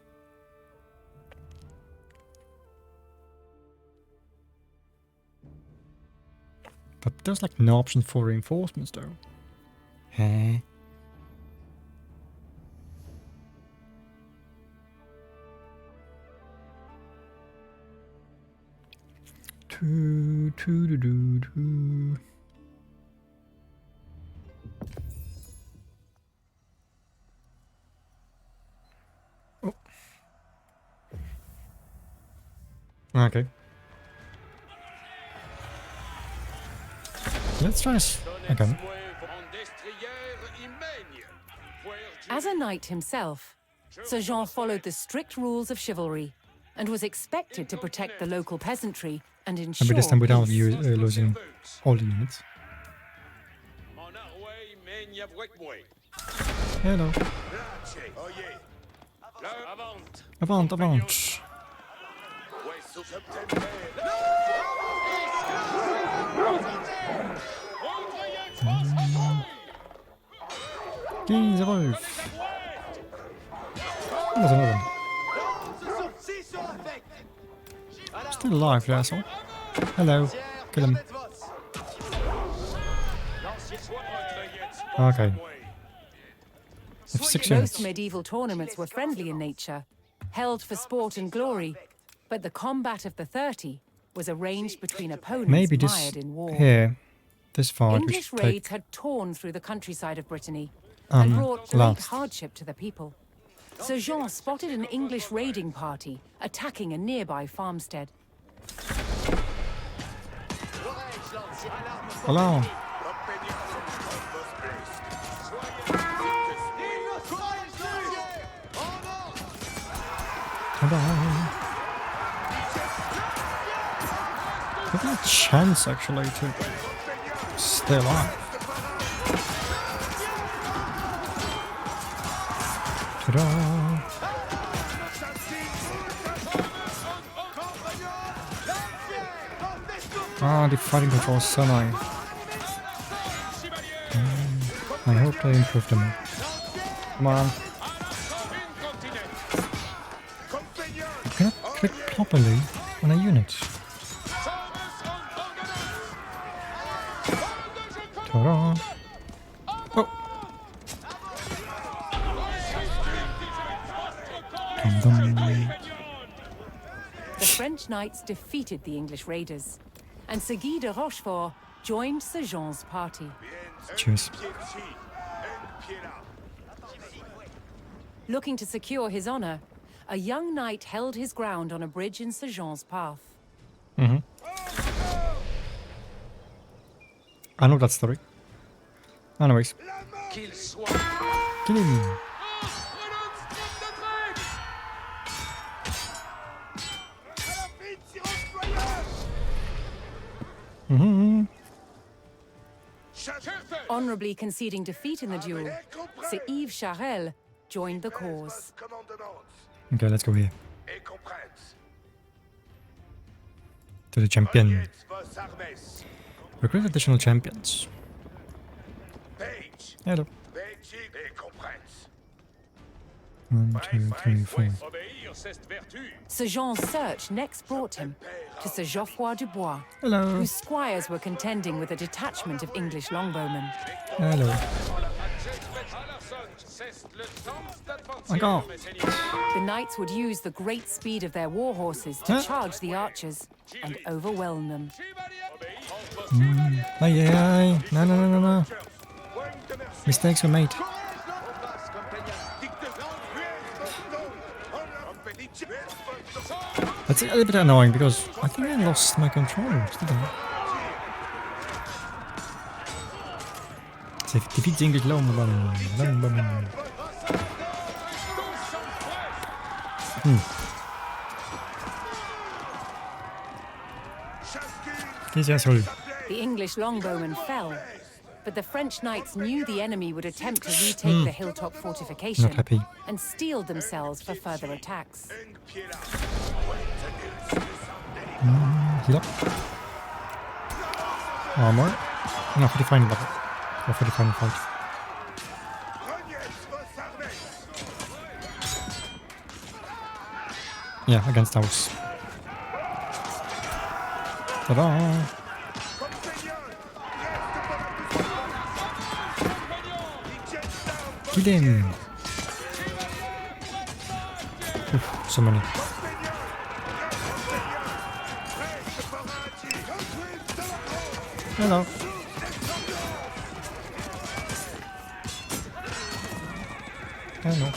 But there's like no option for reinforcements though. Huh? Oh. Okay. Let's try this again. As a knight himself, Sir Jean followed the strict rules of chivalry and was expected to protect the local peasantry and ensure Maybe this time without peace. losing all the units. Hello. Avant, avant. Gains of Wolf. There's another one. Still alive, the asshole. Hello. Kill him. Okay. If 6 Most units. medieval tournaments were friendly in nature, held for sport and glory, but the combat of the 30 was arranged between opponents Maybe this mired in war. here, this far, we English should raids take had torn through the countryside of Brittany and brought great last. hardship to the people. Sir Jean spotted an English raiding party attacking a nearby farmstead. Hello. Hello. Give me a chance actually to stay alive. Ta-da! Ah, the fighting control is so nice. I hope they improved them. Come on. I cannot click properly on a unit. Ta-da! Oh! Dum-dum. The French knights defeated the English raiders, and Sir Guy de Rochefort joined Sir Jean's party. Cheers. Looking to secure his honor, a young knight held his ground on a bridge in Sir Jean's path. I know that story. Anyways. Kill him. Honorably conceding defeat in the duel, Sir Yves Charel joined the cause. Okay, let's go here. To the champion. Recruit additional champions. Hello. 1, 2, 3, 4. Sir Jean's search next brought him to Sir Geoffroy Dubois, Hello. whose squires were contending with a detachment of English longbowmen. Hello. Encore. The knights would use the great speed of their war horses to charge the archers and overwhelm them. Aye, aye, aye. No, no, no, no, no. Mistakes were made. That's a little bit annoying because I think I lost my controllers, didn't I? Defeat the English longbowmen. This asshole. The English longbowmen fell, but the French knights knew the enemy would attempt to retake the hilltop fortification Not happy. and steeled themselves for further attacks. Heal up. Armor. No, for the final battle. Or for the final fight. Yeah, against ours. Ta-da! Kill him! Oof, so many. Hello. Hello.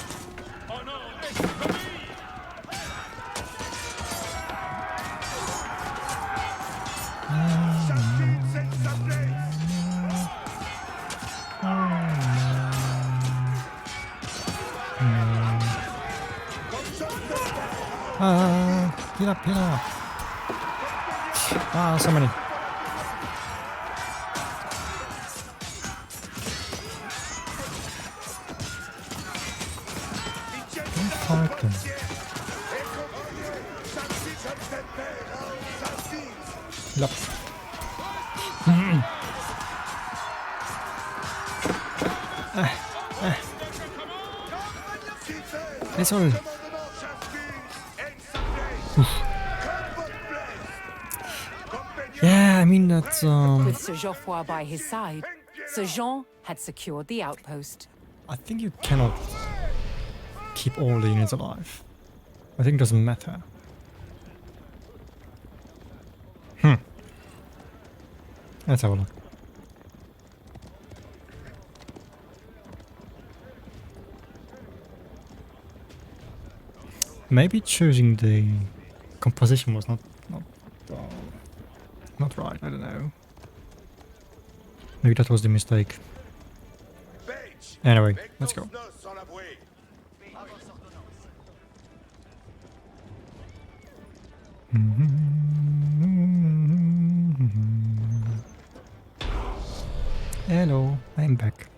Heal up, heal up. So many. Don't fight them. Heal up. It's all. Yeah, I mean that's With Sir Geoffroy by his side, Sir Jean had secured the outpost. I think you cannot keep all the units alive. I think it doesn't matter. Let's have a look. Maybe choosing the composition was not right. I don't know. Maybe that was the mistake. Anyway, let's go. Hello, I'm back.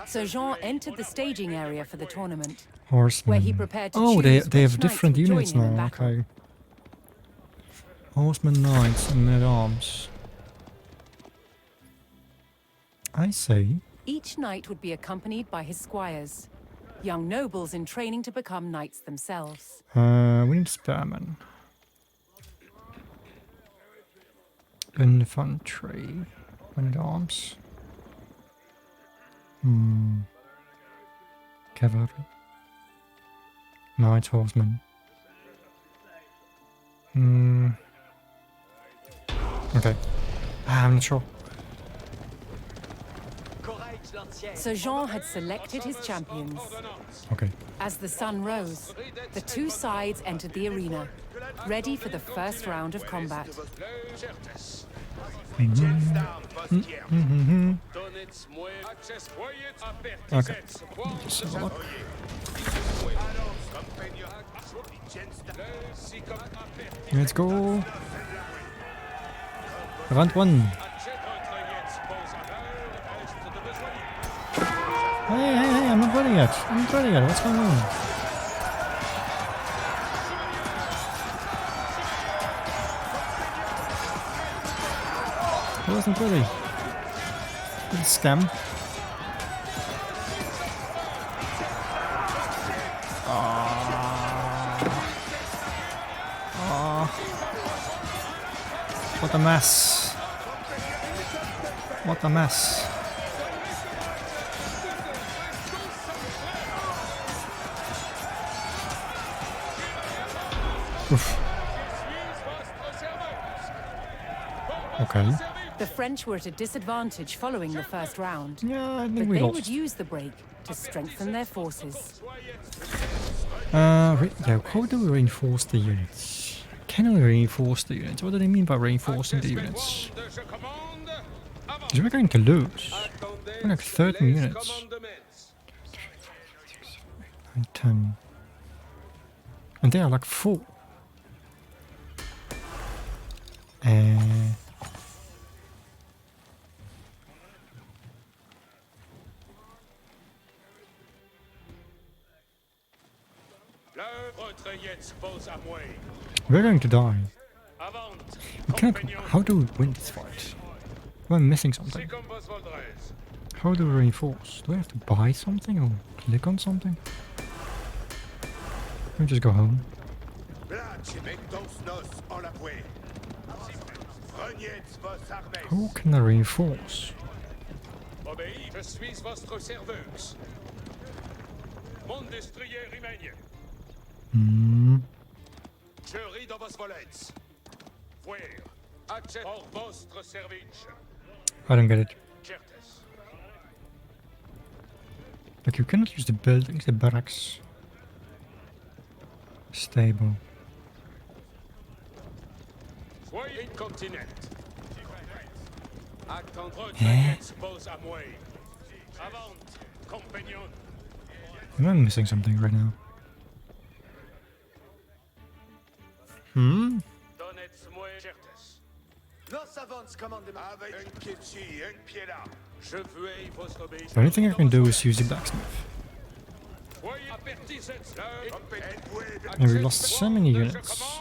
Sir Jean entered the staging area for the tournament, Horsemen. where he prepared to oh, choose they have which different knights would units join him in now. battle. Okay. Horsemen, knights, and men-at-arms. I see. Each knight would be accompanied by his squires, young nobles in training to become knights themselves. We need spearmen. Infantry. Men-at-arms. Cavalry. Knights, horsemen. Okay. I'm not sure. Sir Jean had selected his champions. Okay. As the sun rose, the two sides entered the arena, ready for the first round of combat. Okay. Just have a look. Let's go. Round one. Hey, I'm not ready yet. I'm not ready yet. What's going on? I wasn't ready. It's a scam. What a mess. What a mess. Oof. Okay. The French were at a disadvantage following the first round, Yeah, I think but we they would lost. use the break to strengthen their forces. Yeah, how do we reinforce the units? Can we reinforce the units? What do they mean by reinforcing the units? Because we're going to lose. We're like 13 units. 9, 10. And they are like full. We're going to die. We can't. How do we win this fight? Am I missing something? How do we reinforce? Do I have to buy something or click on something? Let me just go home. How can I reinforce? I don't get it. Like, you cannot use the buildings, the barracks. Stable. Eh? Am I missing something right now? Hmm? The only thing I can do is use the blacksmith. And we lost so many units.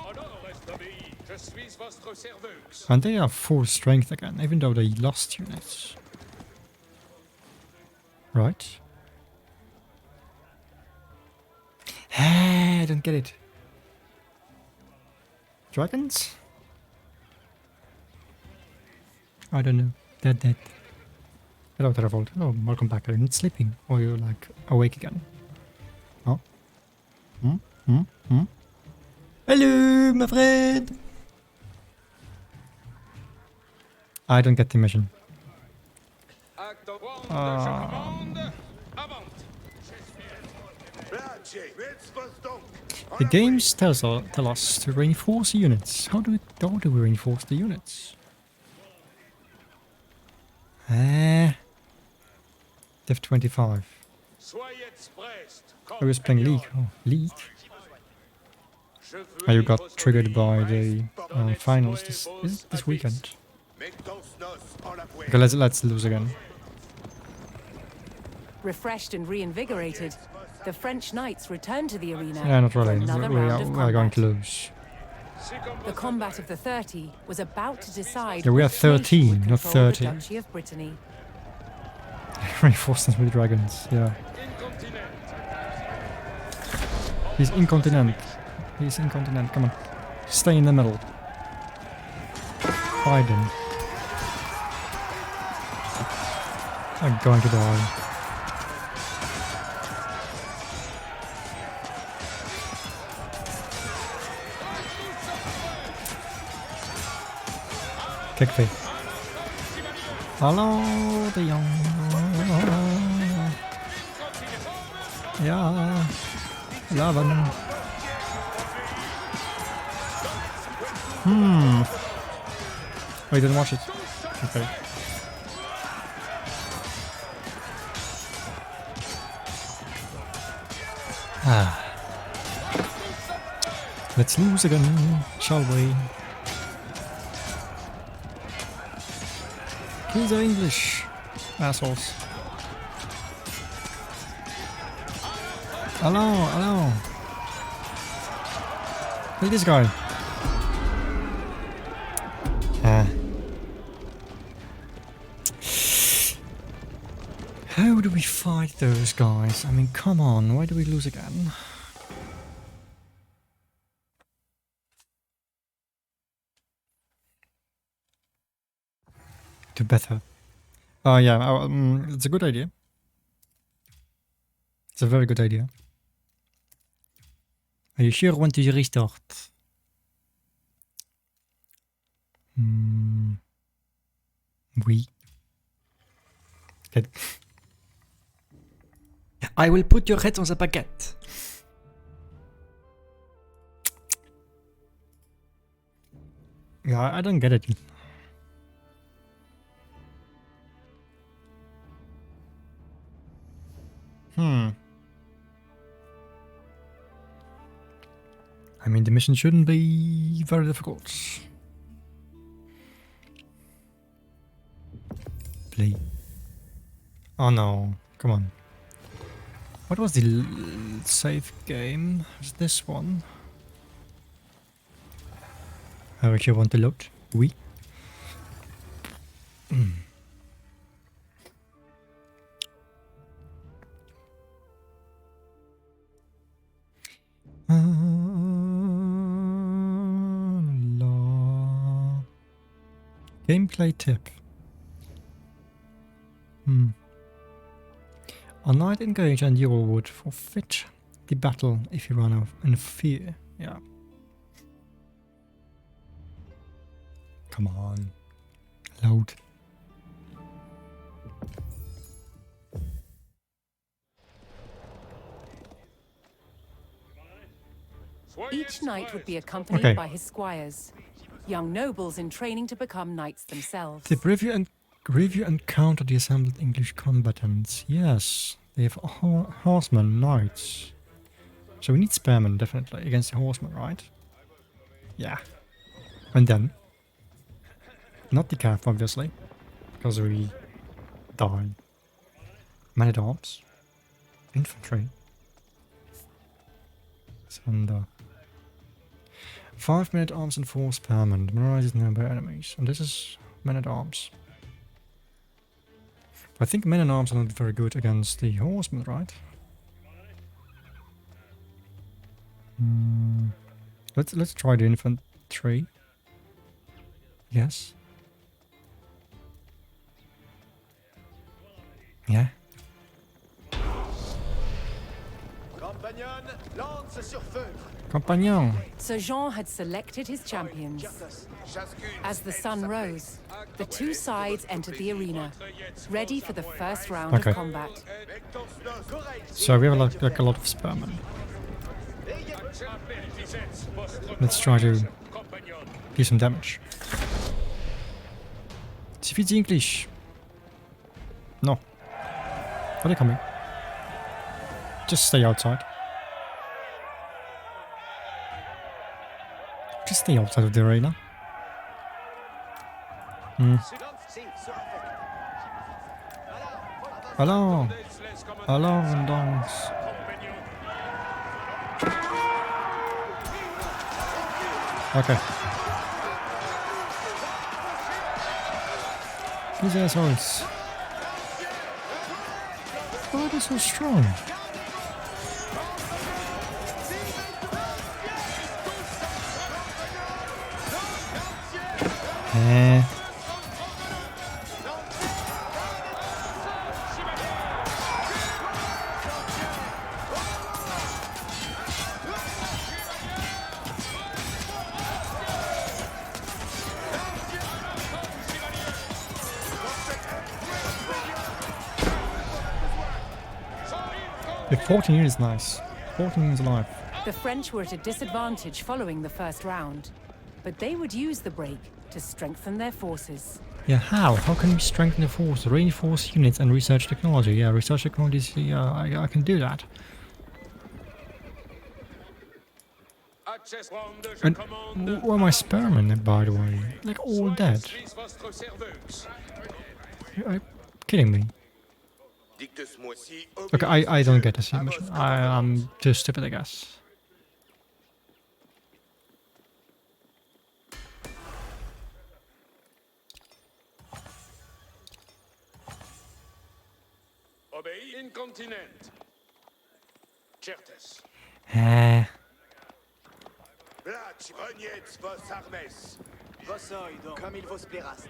And they are full strength again, even though they lost units. Right? I don't get it. Dragons? I don't know. They're dead. Hello, Terravolt. Oh, welcome back. Are you not sleeping? Or you're like awake again? Oh? Hello, my friend! I don't get the mission. The games tell us to reinforce units. How do we reinforce the units? Div 25. I was playing League. Oh, League? Oh, you got triggered by the finals this weekend. Okay, let's lose again. Refreshed and reinvigorated, the French knights return to the arena. Yeah, not really. for another round of We are going combat. to lose. The combat of the 30 was about to decide. Yeah, we are which nation 13, would not control the 30. Duchy of Brittany. Reinforce them with dragons, yeah. He's incontinent. He's incontinent, come on. Stay in the middle. Fight him. I'm going to die. Kick me. Hallo, de Jong. Ja. Laven. Oh, you didn't watch it? Okay. Let's lose again, shall we? Kids are English, assholes. Hello. Look at this guy. How do we fight those guys? I mean, come on, why do we lose again? Do better. Oh yeah, it's a good idea. It's a very good idea. Are you sure you want to restart? Oui. Good. I will put your head on the baguette. Yeah, I don't get it. I mean, the mission shouldn't be very difficult. Play. Oh no, come on. What was the save game? Was this one? I actually want to load. Oui. Gameplay tip. A knight engaged and you would forfeit the battle if you run out in fear. Yeah. Come on. Load. Each knight would be accompanied Okay. by his squires, young nobles in training to become knights themselves. Tip, review and counter the assembled English combatants. Yes, they have horsemen, knights. So we need spearmen, definitely, against the horsemen, right? Yeah. And then, not the calf, obviously, because we die. Man-at-arms. Infantry. Thunder. 5 men-at-arms and 4 spearmen. Demoralizes nearby enemies. And this is men-at-arms. I think men-at-arms are not very good against the horsemen, right? Let's try the infantry. Yes. Yeah. Compagnon, lance sur feu. Compagnon. Sir Jean had selected his champions. As the sun rose, the two sides entered the arena, ready for the first round Okay. of combat. So we have like a lot of spearmen. Let's try to do some damage. Defeat the English. No. Are they coming? Just stay outside. Just stay outside of the arena. Alors, on danse. Okay. These assholes. Why are they so strong? Eh. The 14 is nice. 14 is alive. The French were at a disadvantage following the first round, but they would use the break to strengthen their forces. Yeah, how? How can we strengthen the force? Reinforce units and research technology. Yeah, research technology, yeah, I can do that. And where are my spearmen, by the way? Like all dead. Are you kidding me? Okay, I don't get this mission. I'm too stupid, I guess. Obéis incontinent. Certes. Blach, reniez vos armes. Vos oïd, comme il vos plairast.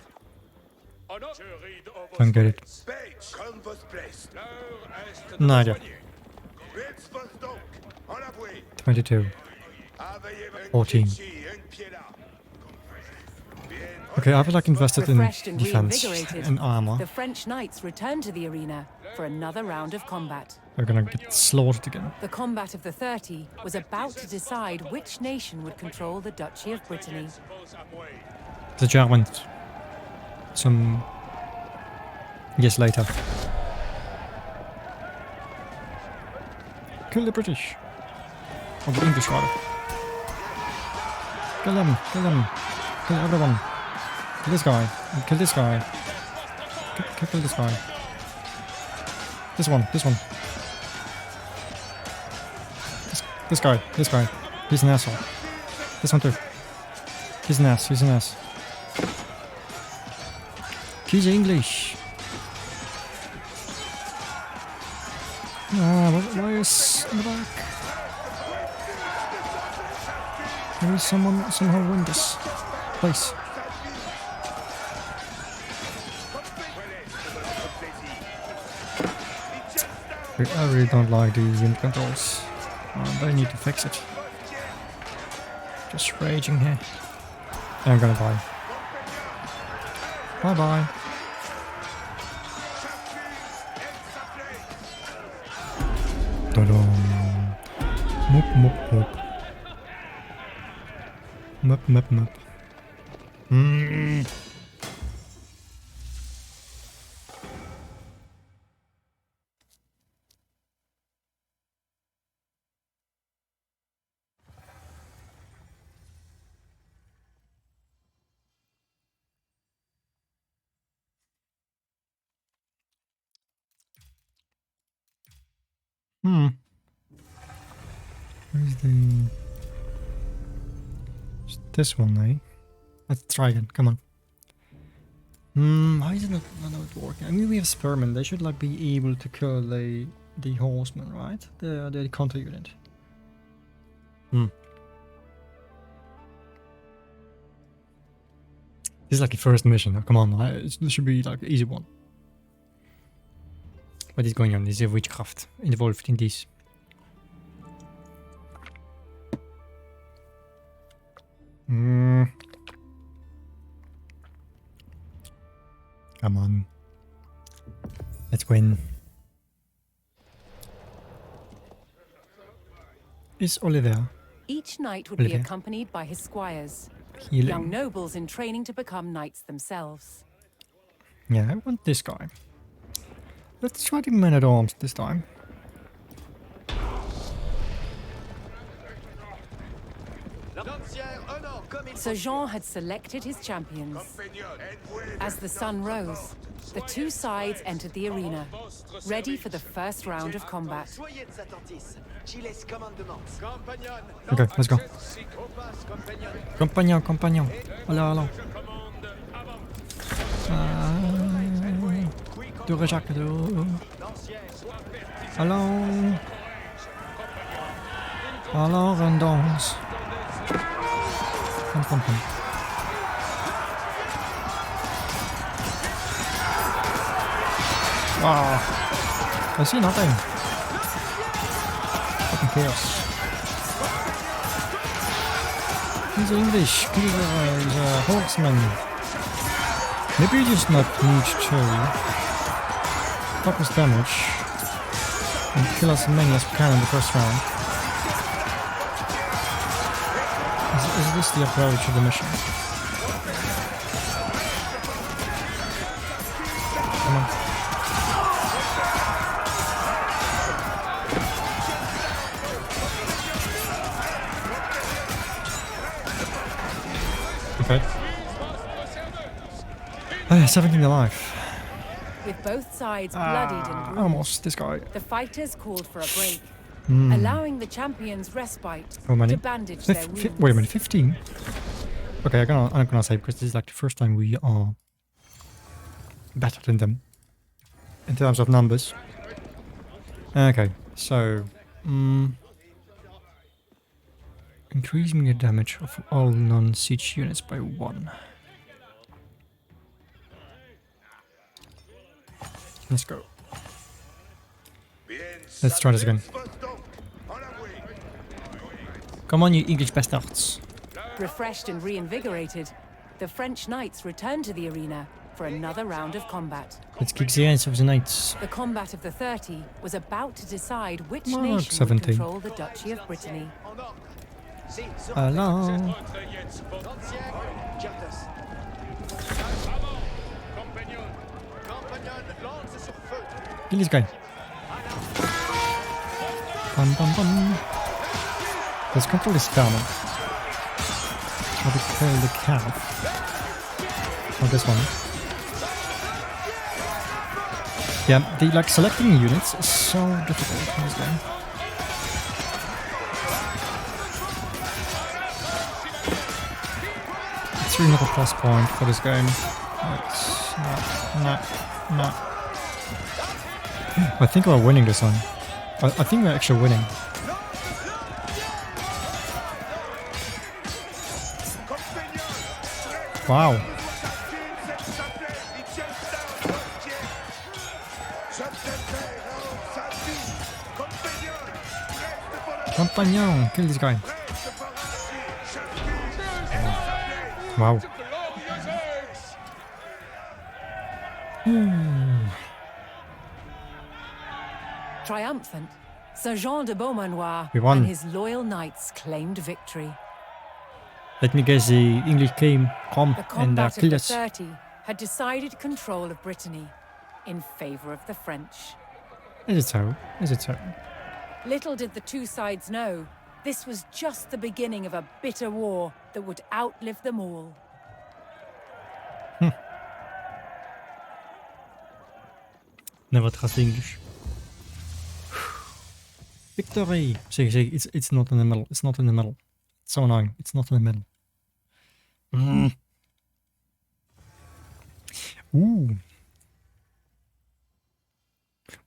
Don't get it. Spage, comme vos plaisent. No idea. Vets vos donc, en avouez. 22. Aveillez un 14. pied, un pied là. Okay, I've like invested in Refreshed and defense reinvigorated, and armor. the French knights returned to the arena for another round of combat. They're gonna get slaughtered again. The combat of the 30 was about to decide which nation would control the Duchy of Brittany. The Germans. Some years later. Kill the British. Or the English rather. Kill them, kill them. Kill everyone. Kill this guy. And kill this guy. Kill this guy. This one, this one. This guy, this guy. He's an asshole. This one too. He's an ass, he's an ass. He's English. Ah, why is in the back? Maybe someone somehow win this place. I really don't like these unit controls. They need to fix it. Just raging here. I'm gonna die. Bye bye. Ta-dum. Mop, mop, mop. Mop, mop, mop. Mm. Where's the... It's this one, eh? Let's try again. Come on. How is it not working? I mean, we have Spearmen. They should like be able to kill the horseman, right? The counter unit. This is like a first mission. Come on, this should be like an easy one. What is going on? Is there witchcraft involved in this? Come on. Let's win. Is Oliver Each knight would be accompanied by his squires, young healing? nobles in training to become knights themselves. Yeah, I want this guy. Let's try the men-at-arms this time. Sir Jean had selected his champions. As the sun rose, the two sides entered the arena, ready for the first round of combat. Okay, let's go. Compagnon, compagnon. Allons, allons. De Jacques de... Allons. Allons, rendons. Come. Wow. I see nothing. Fucking chaos. He's English. He's a horseman. Maybe you just not need to focus damage and kill as many as we can in the first round. Is this the approach of the mission? Come on. Okay. 17 alive. With both sides bloodied and bruised, Almost, this guy. the fighters called for a break, allowing the champions respite How many? to bandage their wounds. Wait a minute, 15? Okay, I'm gonna say, because this is like the first time we are better than them in terms of numbers. Okay, so increasing the damage of all non-siege units by 1. Let's go. Let's try this again. Come on, you English bastards. Refreshed and reinvigorated, the French knights returned to the arena for another round of combat. Let's kick the ass of the knights. The combat of the 30 was about to decide which Well, nation 17. would control the Duchy of Brittany. Hello. Kill this guy. Bum, bum, bum. Let's control this family. How to kill the calf. Oh, this one. Yeah, the like selecting units is so difficult in this game. It's really not a plus point for this game. It's not. I think we're winning this one. I think we're actually winning. Wow. Compagnon, kill this guy. Wow. Triumphant, Sir Jean de Beaumanoir We won. and his loyal knights claimed victory. Let me guess, the English came come The and combat of killed the us. 30 had decided control of Brittany in favour of the French. Is it so? Is it so? Little did the two sides know, this was just the beginning of a bitter war that would outlive them all. Never trust English. Victory! See, it's not in the middle. It's not in the middle. It's so annoying. It's not in the middle. Ooh.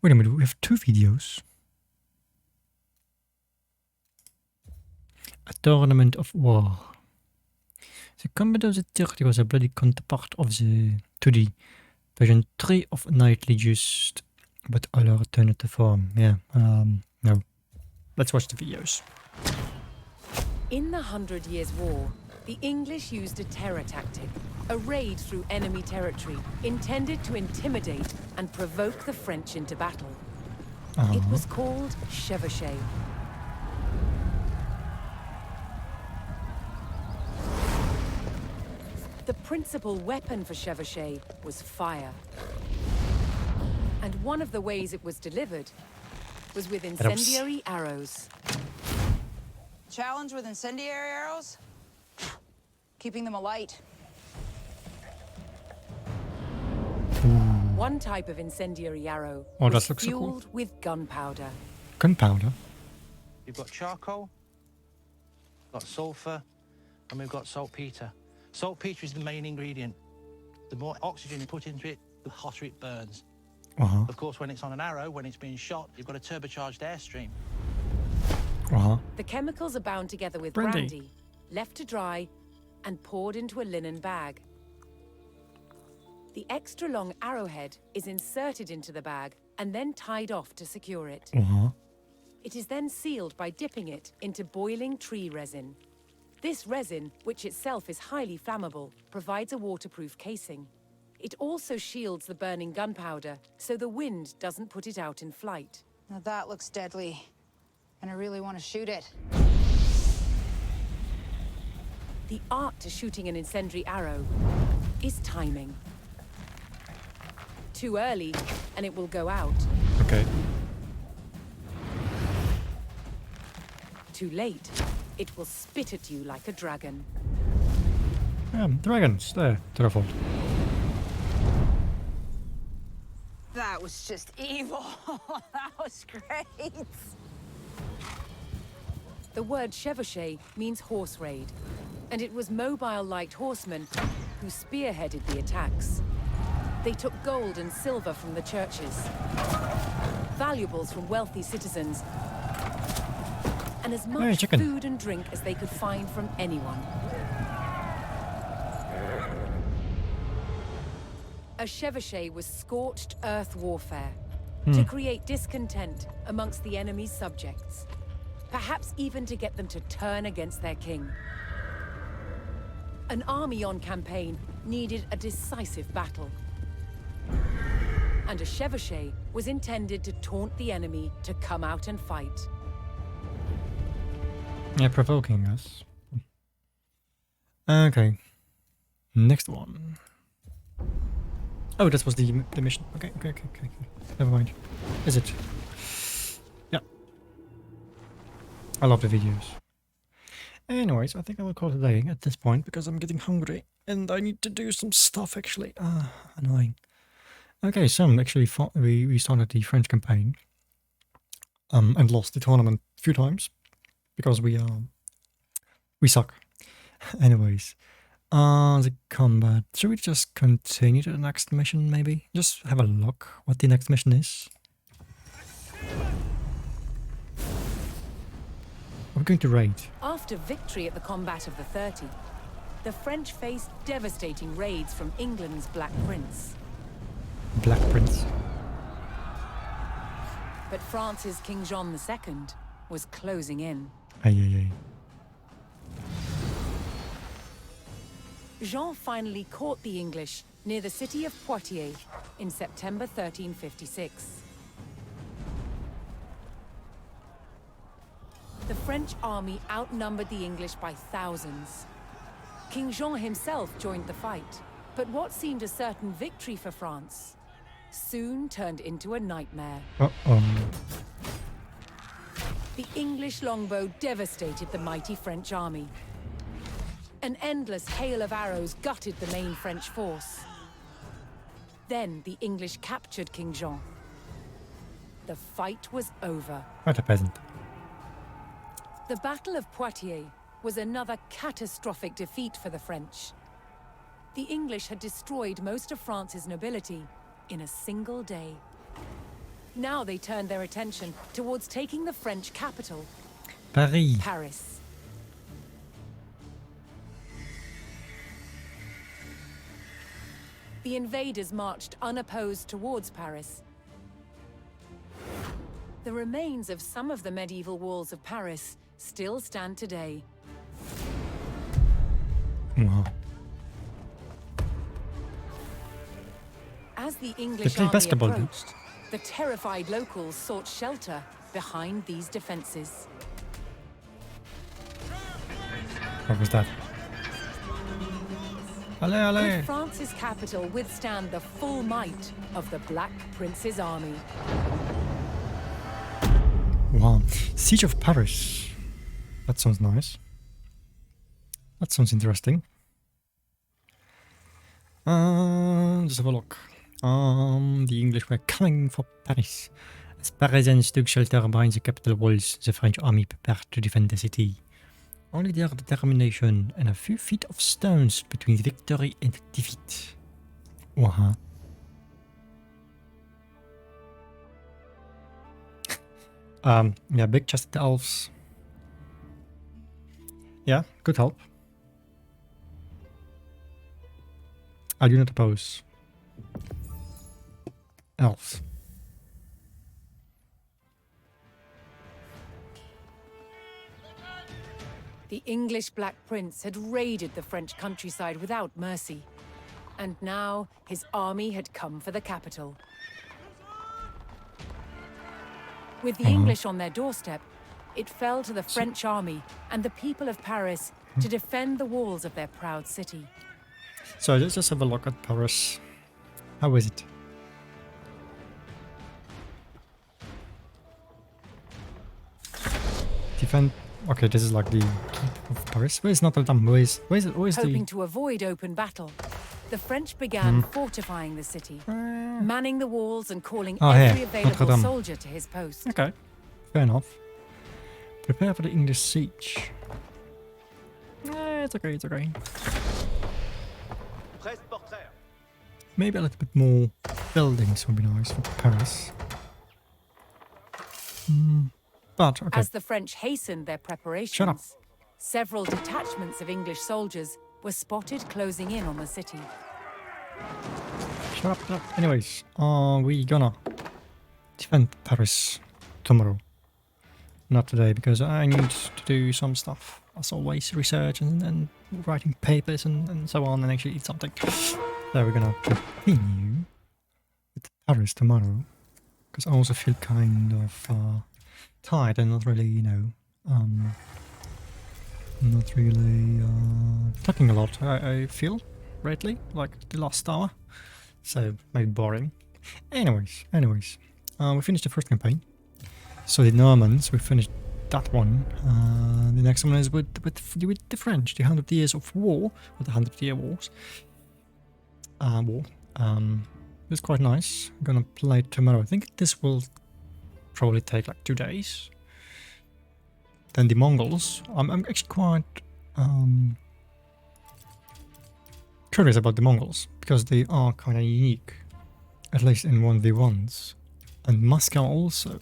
Wait a minute, we have 2 videos. A tournament of war. The combat of the 30 was a bloody counterpart of the to the version 3 of Knightly Just, but all are returned to form. Yeah, no. Let's watch the videos. In the 100 Years' War, the English used a terror tactic, a raid through enemy territory, intended to intimidate and provoke the French into battle. It was called chevauchée. The principal weapon for chevauchée was fire. And one of the ways it was delivered was with incendiary arrows. Challenge with incendiary arrows? Keeping them alight. One type of incendiary arrow Oh, that was looks so cool. fueled with gunpowder. Gunpowder. You've got charcoal, got sulfur, and we've got saltpeter. Saltpeter is the main ingredient. The more oxygen you put into it, the hotter it burns. Of course, when it's on an arrow, when it's being shot, you've got a turbocharged airstream. The chemicals are bound together with Brandy. brandy, left to dry, and poured into a linen bag. The extra long arrowhead is inserted into the bag and then tied off to secure it. It is then sealed by dipping it into boiling tree resin. This resin, which itself is highly flammable, provides a waterproof casing. It also shields the burning gunpowder, so the wind doesn't put it out in flight. Now that looks deadly. And I really want to shoot it. The art to shooting an incendiary arrow is timing. Too early, and it will go out. Okay. Too late, it will spit at you like a dragon. Dragons, there, to the fault. That was just evil. That was great. The word chevauchée means horse raid, and it was mobile light horsemen who spearheaded the attacks. They took gold and silver from the churches, valuables from wealthy citizens, and as much chicken. food and drink as they could find from anyone. A chevauchée was scorched earth warfare to create discontent amongst the enemy's subjects, perhaps even to get them to turn against their king. An army on campaign needed a decisive battle, and a chevauchée was intended to taunt the enemy to come out and fight. Yeah, provoking us. Okay. Next one. Oh, that was the mission. Okay. Never mind. Is it? Yeah. I love the videos. Anyways, I think I will call it a day at this point because I'm getting hungry and I need to do some stuff actually. Annoying. Okay, so actually we started the French campaign and lost the tournament a few times because we suck. Anyways, the combat. Should we just continue to the next mission maybe? Just have a look what the next mission is. We're going to raid. After victory at the combat of the 30, the French faced devastating raids from England's Black Prince. Black Prince. But France's King John II was closing in. Aye. Jean finally caught the English near the city of Poitiers in September 1356. The French army outnumbered the English by thousands. King Jean himself joined the fight, but what seemed a certain victory for France soon turned into a nightmare. The English longbow devastated the mighty French army. An endless hail of arrows gutted the main French force. Then the English captured King Jean. The fight was over. What a peasant. The Battle of Poitiers was another catastrophic defeat for the French. The English had destroyed most of France's nobility in a single day. Now they turned their attention towards taking the French capital, Paris. Paris. The invaders marched unopposed towards Paris. The remains of some of the medieval walls of Paris still stand today. Wow. As the English play army basketball, dude. approached, the terrified locals sought shelter behind these defenses. What was that? Allez, allez. Could France's capital withstand the full might of the Black Prince's army? Wow. Siege of Paris. That sounds nice. That sounds interesting. Just have a look. The English were coming for Paris. As Parisians took shelter behind the capital walls, the French army prepared to defend the city. Only their determination and a few feet of stones between victory and defeat. Wow. Yeah, big-chested elves. Yeah, good help. I do not oppose. Elves. The English Black Prince had raided the French countryside without mercy. And now his army had come for the capital. With the English on their doorstep, it fell to the French army and the people of Paris to defend the walls of their proud city. So let's just have a look at Paris. How is it? Defend. Okay, this is like the keep of Paris. Where's Notre Dame? Where's Hoping the? to avoid open battle, the French began fortifying the city, manning the walls and calling every here, available Notre Dame. soldier to his post. Okay, fair enough. Prepare for the English siege. It's okay. It's okay. Presse portrait. Maybe a little bit more buildings would be nice for Paris. But okay. As the French hastened their preparations, several detachments of English soldiers were spotted closing in on the city. Shut up. Anyways, we gonna defend Paris tomorrow. Not today, because I need to do some stuff. As always, research and writing papers and so on, and actually eat something. So we're gonna continue with Paris tomorrow, because I also feel kind of tired and not really, not really talking a lot. I feel lately, like the last hour, so maybe boring. Anyways, we finished the first campaign. So the Normans, we finished that one. The next one is with the French, the 100 Years of War, or the 100-Year Wars. It's quite nice. I'm gonna play it tomorrow. I think this will probably take like 2 days. Then the Mongols. I'm actually quite curious about the Mongols, because they are kind of unique, at least in 1v1s. And Moscow also.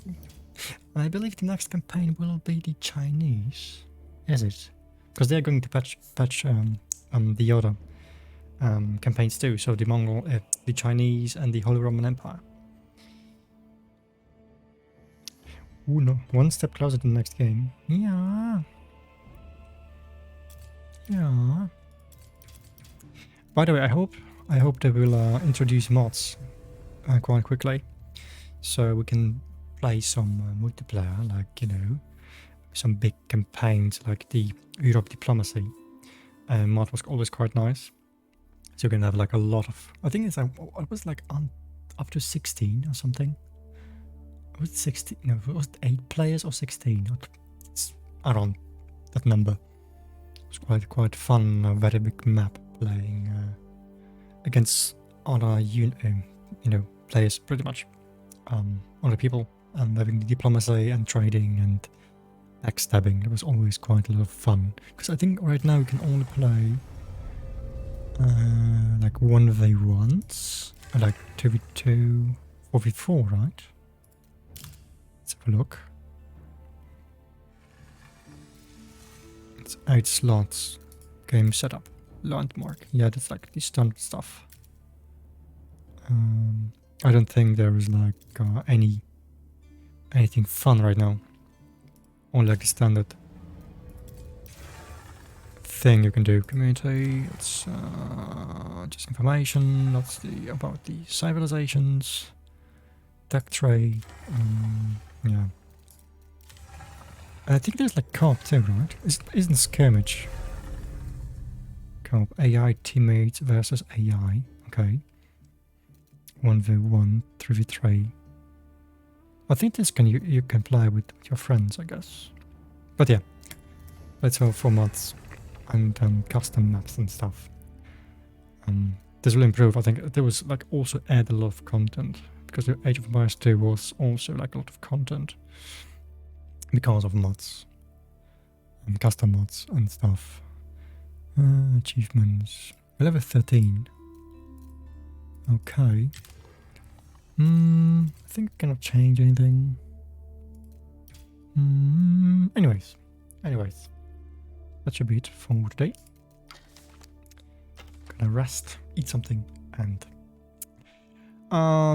I believe the next campaign will be the Chinese. Is it? Because they're going to patch the other campaigns too. So the Mongol, the Chinese, and the Holy Roman Empire. Ooh, no, one step closer to the next game. Yeah. By the way, I hope I hope they will introduce mods quite quickly, so we can play some multiplayer, like, you know, some big campaigns like the Europe Diplomacy. Mod was always quite nice. So you can have like a lot of, I think it was like on up to 16 or something. Was it 16? No, was it 8 players or 16? It's around that number. It was quite fun, a very big map playing against other players, pretty much other people, and having the diplomacy and trading and backstabbing. It was always quite a lot of fun, because I think right now you can only play like 1v1s, like 2v2, 4v4, right? Let's have a look. It's 8 slots. Game setup. Landmark. Yeah, that's like the standard stuff. I don't think there is like anything fun right now. Only like the standard thing you can do. Community. It's just information. That's about the civilizations. Tech trade. Yeah. I think there's like co-op too, right? Isn't skirmish? Co-op AI teammates versus AI. Okay. 1v1, 3v3. I think this you can play with your friends, I guess. But yeah, let's hope for mods and custom maps and stuff. This will improve. I think there was like also add a lot of content, because the Age of Empires 2 was also like a lot of content because of mods and custom mods and stuff. Achievements. Level 13. Okay. I think I cannot change anything. Anyways. That should be it for today. Gonna rest, eat something, and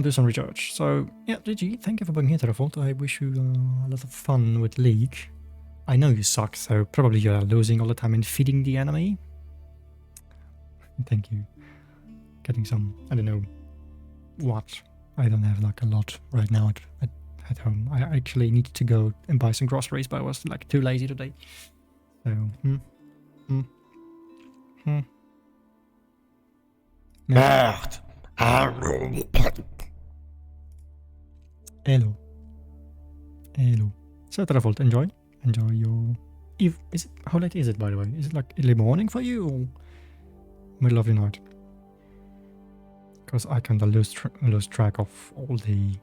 do some research. So yeah, GG, thank you for being here, Terrafold. I wish you a lot of fun with League. I know you suck, so probably you're losing all the time and feeding the enemy. Thank you. Getting some, I don't know what. I don't have like a lot right now at home. I actually needed to go and buy some groceries, but I was like too lazy today. So, Merde. Hello. So Terrafold, enjoy your eve. Is it, how late is it, by the way? Is it like early morning for you or middle of the night? Because I kind of lose track of all the...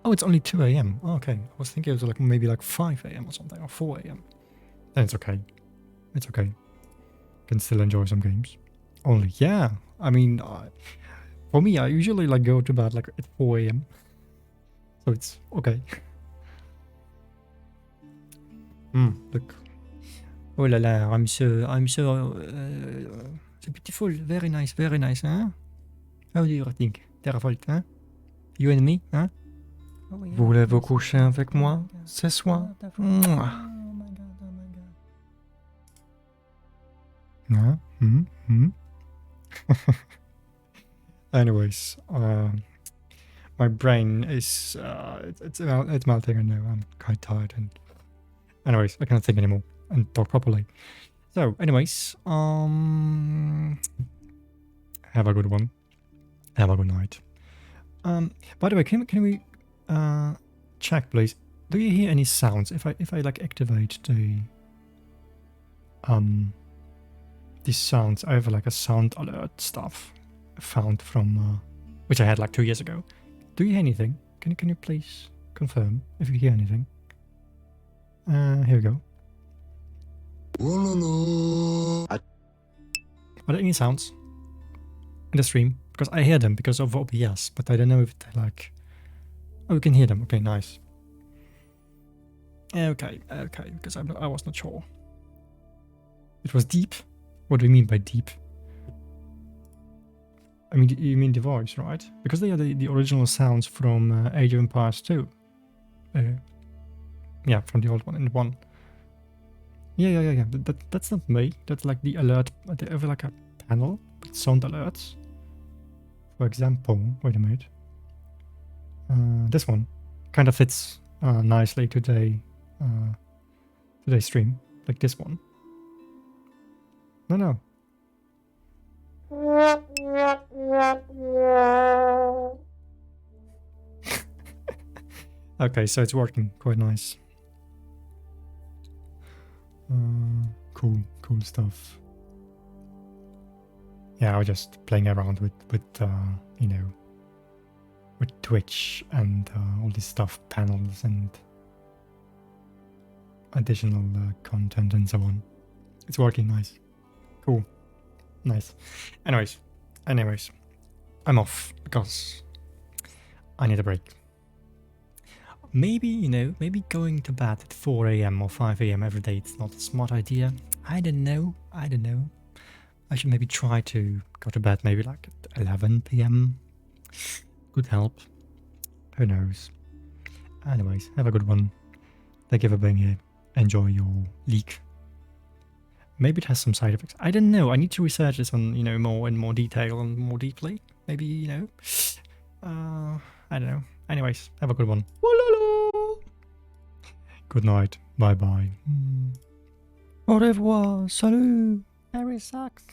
Oh, it's only 2 a.m. Oh, okay. I was thinking it was like maybe like 5 a.m. or something, or 4 a.m. Then it's okay. It's okay. Can still enjoy some games. Only, yeah. I mean, for me, I usually like go to bed like at 4 a.m. So it's okay. Look. Oh la la, I'm so so beautiful, very nice, huh? How do you think, Terrafold, hein? You and me, hein? Voulez-vous coucher avec moi ce soir? Anyways, my brain is it's melting. I know I'm quite tired, and anyways, I can't think anymore and talk properly. So, anyways, have a good one. Have a good night. By the way, can we check, please? Do you hear any sounds if I like activate these sounds? I have like a sound alert stuff found from which I had like 2 years ago. Do you hear anything? Can you please confirm if you hear anything? Here we go. Are there any sounds in the stream? Because I hear them because of OBS, but I don't know if they're like... Oh, you can hear them. Okay, nice. Okay, because I was not sure. It was deep? What do you mean by deep? I mean, you mean the voice, right? Because they are the original sounds from Age of Empires 2. Yeah, from the old one, and one. Yeah. That's not me. That's like the alert. They have like a panel with sound alerts. For example, wait a minute. This one kind of fits nicely to today's stream, like this one. No. Okay, so it's working quite nice. Cool stuff. Yeah, I was just playing around with you know, with Twitch and all this stuff, panels and additional content and so on. It's working nice. Cool. Nice. Anyways, I'm off because I need a break. Maybe, you know, maybe going to bed at 4 AM or 5 AM every day, it's not a smart idea. I don't know. I should maybe try to go to bed maybe like at 11 PM. Could help. Who knows? Anyways, have a good one. Thank you for being here. Enjoy your leak. Maybe it has some side effects. I don't know. I need to research this on, you know, more in more detail and more deeply. Maybe, you know. I don't know. Anyways, have a good one. Good night. Bye bye. Au revoir. Salut. Harry sucks.